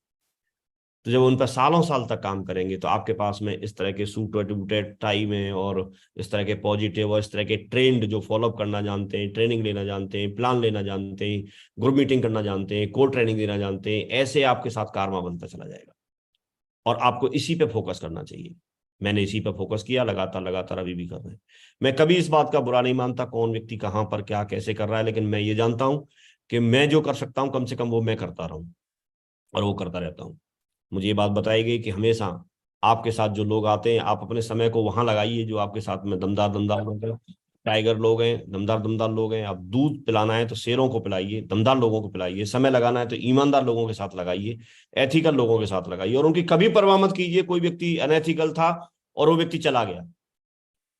[SPEAKER 1] तो जब उन पर सालों साल तक काम करेंगे, तो आपके पास में इस तरह के सूट बूटेड टाई में, और इस तरह के पॉजिटिव और इस तरह के ट्रेंड जो फॉलोअप करना जानते हैं, ट्रेनिंग लेना जानते हैं, प्लान लेना जानते हैं, ग्रुप मीटिंग करना जानते हैं, को ट्रेनिंग देना जानते हैं, ऐसे आपके साथ कारवा बनता चला जाएगा। और आपको इसी पे फोकस करना चाहिए। मैंने इसी पे फोकस किया, लगातार लगातार अभी भी कर रहे हैं। मैं कभी इस बात का बुरा नहीं मानता कौन व्यक्ति कहाँ पर क्या कैसे कर रहा है, लेकिन मैं ये जानता हूं कि मैं जो कर सकता हूं कम से कम वो मैं करता रहूं, और वो करता रहता हूं। मुझे ये बात बताई गई कि हमेशा आपके साथ जो लोग आते हैं, आप अपने समय को वहां लगाइए जो आपके साथ में दमदार दमदार लोग हैं, टाइगर लोग हैं, दमदार दमदार लोग हैं। आप दूध पिलाना है तो शेरों को पिलाइए, दमदार लोगों को पिलाइए। समय लगाना है तो ईमानदार लोगों के साथ लगाइए, एथिकल लोगों के साथ लगाइए, और उनकी कभी परवाह मत कीजिए कोई व्यक्ति अनएथिकल था और वो व्यक्ति चला गया,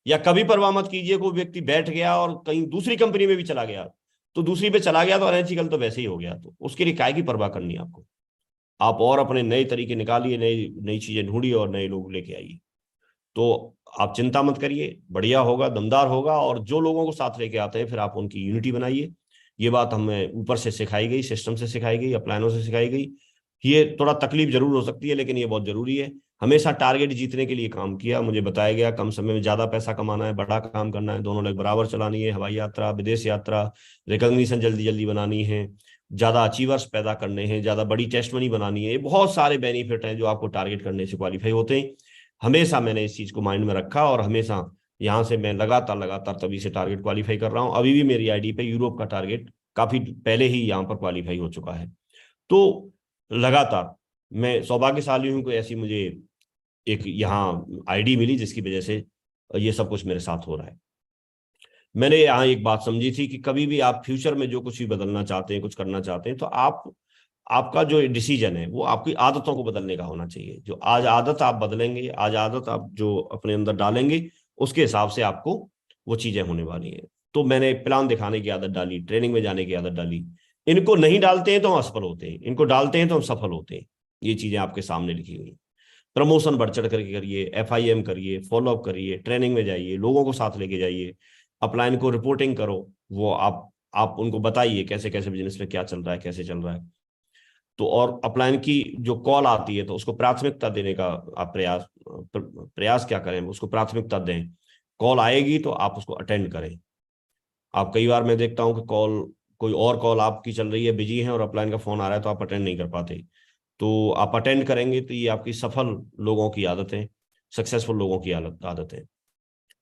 [SPEAKER 1] या कभी परवाह मत कीजिए कोई व्यक्ति बैठ गया और कहीं दूसरी कंपनी में भी चला गया, तो दूसरी पे चला गया तो अनएथिकल तो वैसे ही हो गया, तो उसके लिए काय की परवाह करनी है आपको। आप और अपने नए तरीके निकालिए, नई नई चीजें ढूंढिए और नए लोग लेके आइए। तो आप चिंता मत करिए, बढ़िया होगा, दमदार होगा। और जो लोगों को साथ लेके आते हैं फिर आप उनकी यूनिटी बनाइए। ये बात हमें ऊपर से सिखाई गई, सिस्टम से सिखाई गई, अपलाइनों से सिखाई गई। ये थोड़ा तकलीफ जरूर हो सकती है, लेकिन ये बहुत जरूरी है। हमेशा टारगेट जीतने के लिए काम किया, मुझे बताया गया कम समय में ज्यादा पैसा कमाना है, बड़ा काम करना है, दोनों लेग बराबर चलानी है, हवाई यात्रा, विदेश यात्रा, रिकॉग्निशन जल्दी जल्दी बनानी है, ज्यादा अचीवर्स पैदा करने हैं, ज्यादा बड़ी टेस्ट मनी बनानी है। ये बहुत सारे बेनिफिट हैं जो आपको टारगेट करने से क्वालिफाई होते हैं। हमेशा मैंने इस चीज को माइंड में रखा, और हमेशा यहाँ से मैं लगातार लगातार तभी से टारगेट क्वालिफाई कर रहा हूँ। अभी भी मेरी आईडी पे यूरोप का टारगेट काफी पहले ही यहाँ पर क्वालिफाई हो चुका है। तो लगातार मैं सौभाग्यशाली हूँ कि ऐसी मुझे एक यहाँ आईडी मिली जिसकी वजह से ये सब कुछ मेरे साथ हो रहा है। मैंने यहाँ एक बात समझी थी कि कभी भी आप फ्यूचर में जो कुछ भी बदलना चाहते हैं, कुछ करना चाहते हैं, तो आपका जो डिसीजन है वो आपकी आदतों को बदलने का होना चाहिए। जो आज आदत आप बदलेंगे, आज आदत आप जो अपने अंदर डालेंगे, उसके हिसाब से आपको वो चीजें होने वाली हैं। तो मैंने प्लान दिखाने की आदत डाली, ट्रेनिंग में जाने की आदत डाली, इनको नहीं डालते हैं तो हम असफल होते हैं, इनको डालते हैं तो हम सफल होते हैं। ये चीजें आपके सामने लिखी हुई। प्रमोशन बढ़ चढ़ करके करिए, FIM करिए, फॉलोअप करिए, ट्रेनिंग में जाइए, लोगों को साथ लेके जाइए, अपलाइन को रिपोर्टिंग करो। वो आप उनको बताइए कैसे कैसे बिजनेस में क्या चल रहा है, कैसे चल रहा है। तो और अपलाइन की जो कॉल आती है तो उसको प्राथमिकता देने का आप प्रयास क्या करें, उसको प्राथमिकता दें। कॉल आएगी तो आप उसको अटेंड करें। आप कई बार मैं देखता हूँ कि कोई और कॉल आपकी चल रही है, बिजी है, और अपलाइन का फोन आ रहा है तो आप अटेंड नहीं कर पाते। तो आप अटेंड करेंगे तो ये आपकी सफल लोगों की आदत है, सक्सेसफुल लोगों की आदत है।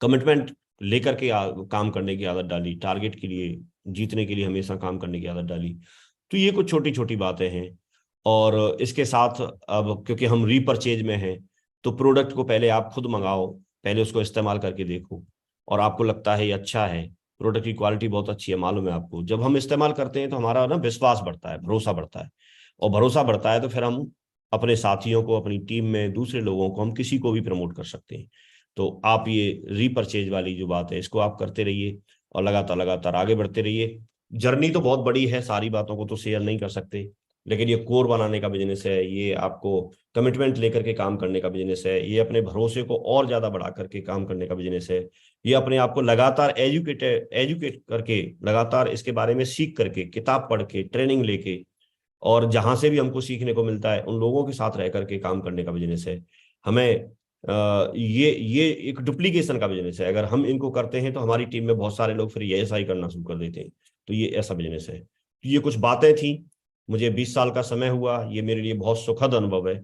[SPEAKER 1] कमिटमेंट लेकर के काम करने की आदत डाली, टारगेट के लिए, जीतने के लिए हमेशा काम करने की आदत डाली। तो ये कुछ छोटी छोटी बातें हैं। और इसके साथ अब क्योंकि हम रीपरचेज में हैं, तो प्रोडक्ट को पहले आप खुद मंगाओ, पहले उसको इस्तेमाल करके देखो, और आपको लगता है ये अच्छा है, प्रोडक्ट की क्वालिटी बहुत अच्छी है, मालूम है आपको, जब हम इस्तेमाल करते हैं तो हमारा ना विश्वास बढ़ता है, भरोसा बढ़ता है। और भरोसा बढ़ता है तो फिर हम अपने साथियों को, अपनी टीम में दूसरे लोगों को, हम किसी को भी प्रमोट कर सकते हैं। तो आप ये रीपरचेज वाली जो बात है इसको आप करते रहिए और लगातार लगातार आगे बढ़ते रहिए। जर्नी तो बहुत बड़ी है, सारी बातों को तो शेयर नहीं कर सकते, लेकिन ये कोर बनाने का बिजनेस है, ये आपको कमिटमेंट लेकर के काम करने का बिजनेस है, ये अपने भरोसे को और ज्यादा बढ़ा करके काम करने का बिजनेस है, ये अपने आप को लगातार एजुकेट करके, लगातार इसके बारे में सीख करके, किताब पढ़ के, ट्रेनिंग लेके, और जहां से भी हमको सीखने को मिलता है उन लोगों के साथ रह करके काम करने का बिजनेस है। हमें ये एक डुप्लीकेशन का बिजनेस है। अगर हम इनको करते हैं तो हमारी टीम में बहुत सारे लोग फिर ये ऐसा ही करना शुरू कर देते हैं। तो ये ऐसा बिजनेस है। तो ये कुछ बातें थी। मुझे 20 साल का समय हुआ, ये मेरे लिए बहुत सुखद अनुभव है।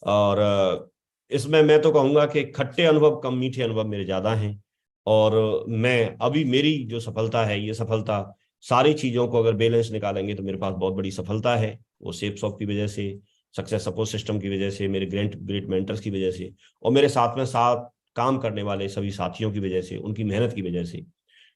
[SPEAKER 1] और इसमें मैं तो कहूंगा कि खट्टे अनुभव कम, मीठे अनुभव मेरे ज्यादा हैं। और मैं अभी, मेरी जो सफलता है, ये सफलता सारी चीजों को अगर बैलेंस निकालेंगे तो मेरे पास बहुत बड़ी सफलता है। वो सेफ सॉफ्ट की वजह से, सक्सेस सपोर्ट सिस्टम की वजह से, मेरे ग्रेट ग्रेट मेंटर्स की वजह से, और मेरे साथ में साथ काम करने वाले सभी साथियों की वजह से, उनकी मेहनत की वजह से।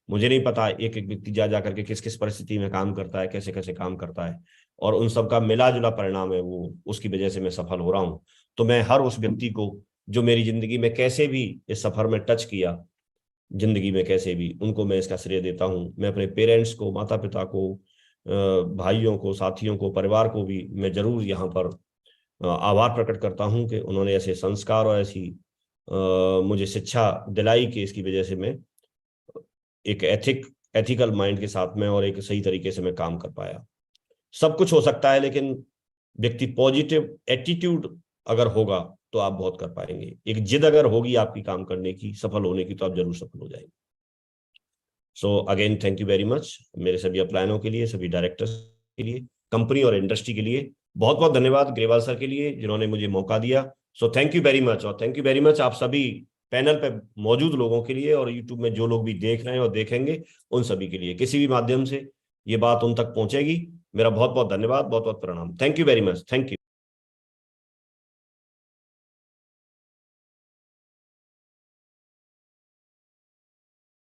[SPEAKER 1] मुझे नहीं पता एक एक व्यक्ति जा करके किस किस परिस्थिति में काम करता है, कैसे कैसे काम करता है, और उन सब का मिला जुला परिणाम है वो, उसकी वजह से मैं सफल हो रहा हूँ। तो मैं हर उस व्यक्ति को जो मेरी जिंदगी में कैसे भी इस सफर में टच किया, जिंदगी में कैसे भी, उनको मैं इसका श्रेय देता हूँ। मैं अपने पेरेंट्स को, माता पिता को, भाइयों को, साथियों को, परिवार को भी मैं जरूर यहाँ पर आभार प्रकट करता हूँ कि उन्होंने ऐसे संस्कार और ऐसी मुझे शिक्षा दिलाई कि इसकी वजह से मैं एक एथिकल माइंड के साथ में और एक सही तरीके से मैं काम कर पाया। सब कुछ हो सकता है, लेकिन व्यक्ति पॉजिटिव एटीट्यूड अगर होगा तो आप बहुत कर पाएंगे। एक जिद अगर होगी आपकी काम करने की, सफल होने की, तो आप जरूर सफल हो जाएंगे। So again thank you very much मेरे सभी अपलाइनों के लिए, सभी डायरेक्टर्स के लिए, कंपनी और इंडस्ट्री के लिए। बहुत बहुत धन्यवाद ग्रेवाल सर के लिए जिन्होंने मुझे मौका दिया। So thank you very much, और थैंक यू वेरी मच आप सभी पैनल पे मौजूद लोगों के लिए, और यूट्यूब में जो लोग भी देख रहे हैं और देखेंगे उन सभी के लिए, किसी भी माध्यम से ये बात उन तक पहुंचेगी। मेरा बहुत बहुत धन्यवाद, बहुत बहुत प्रणाम। Thank you very much, thank you.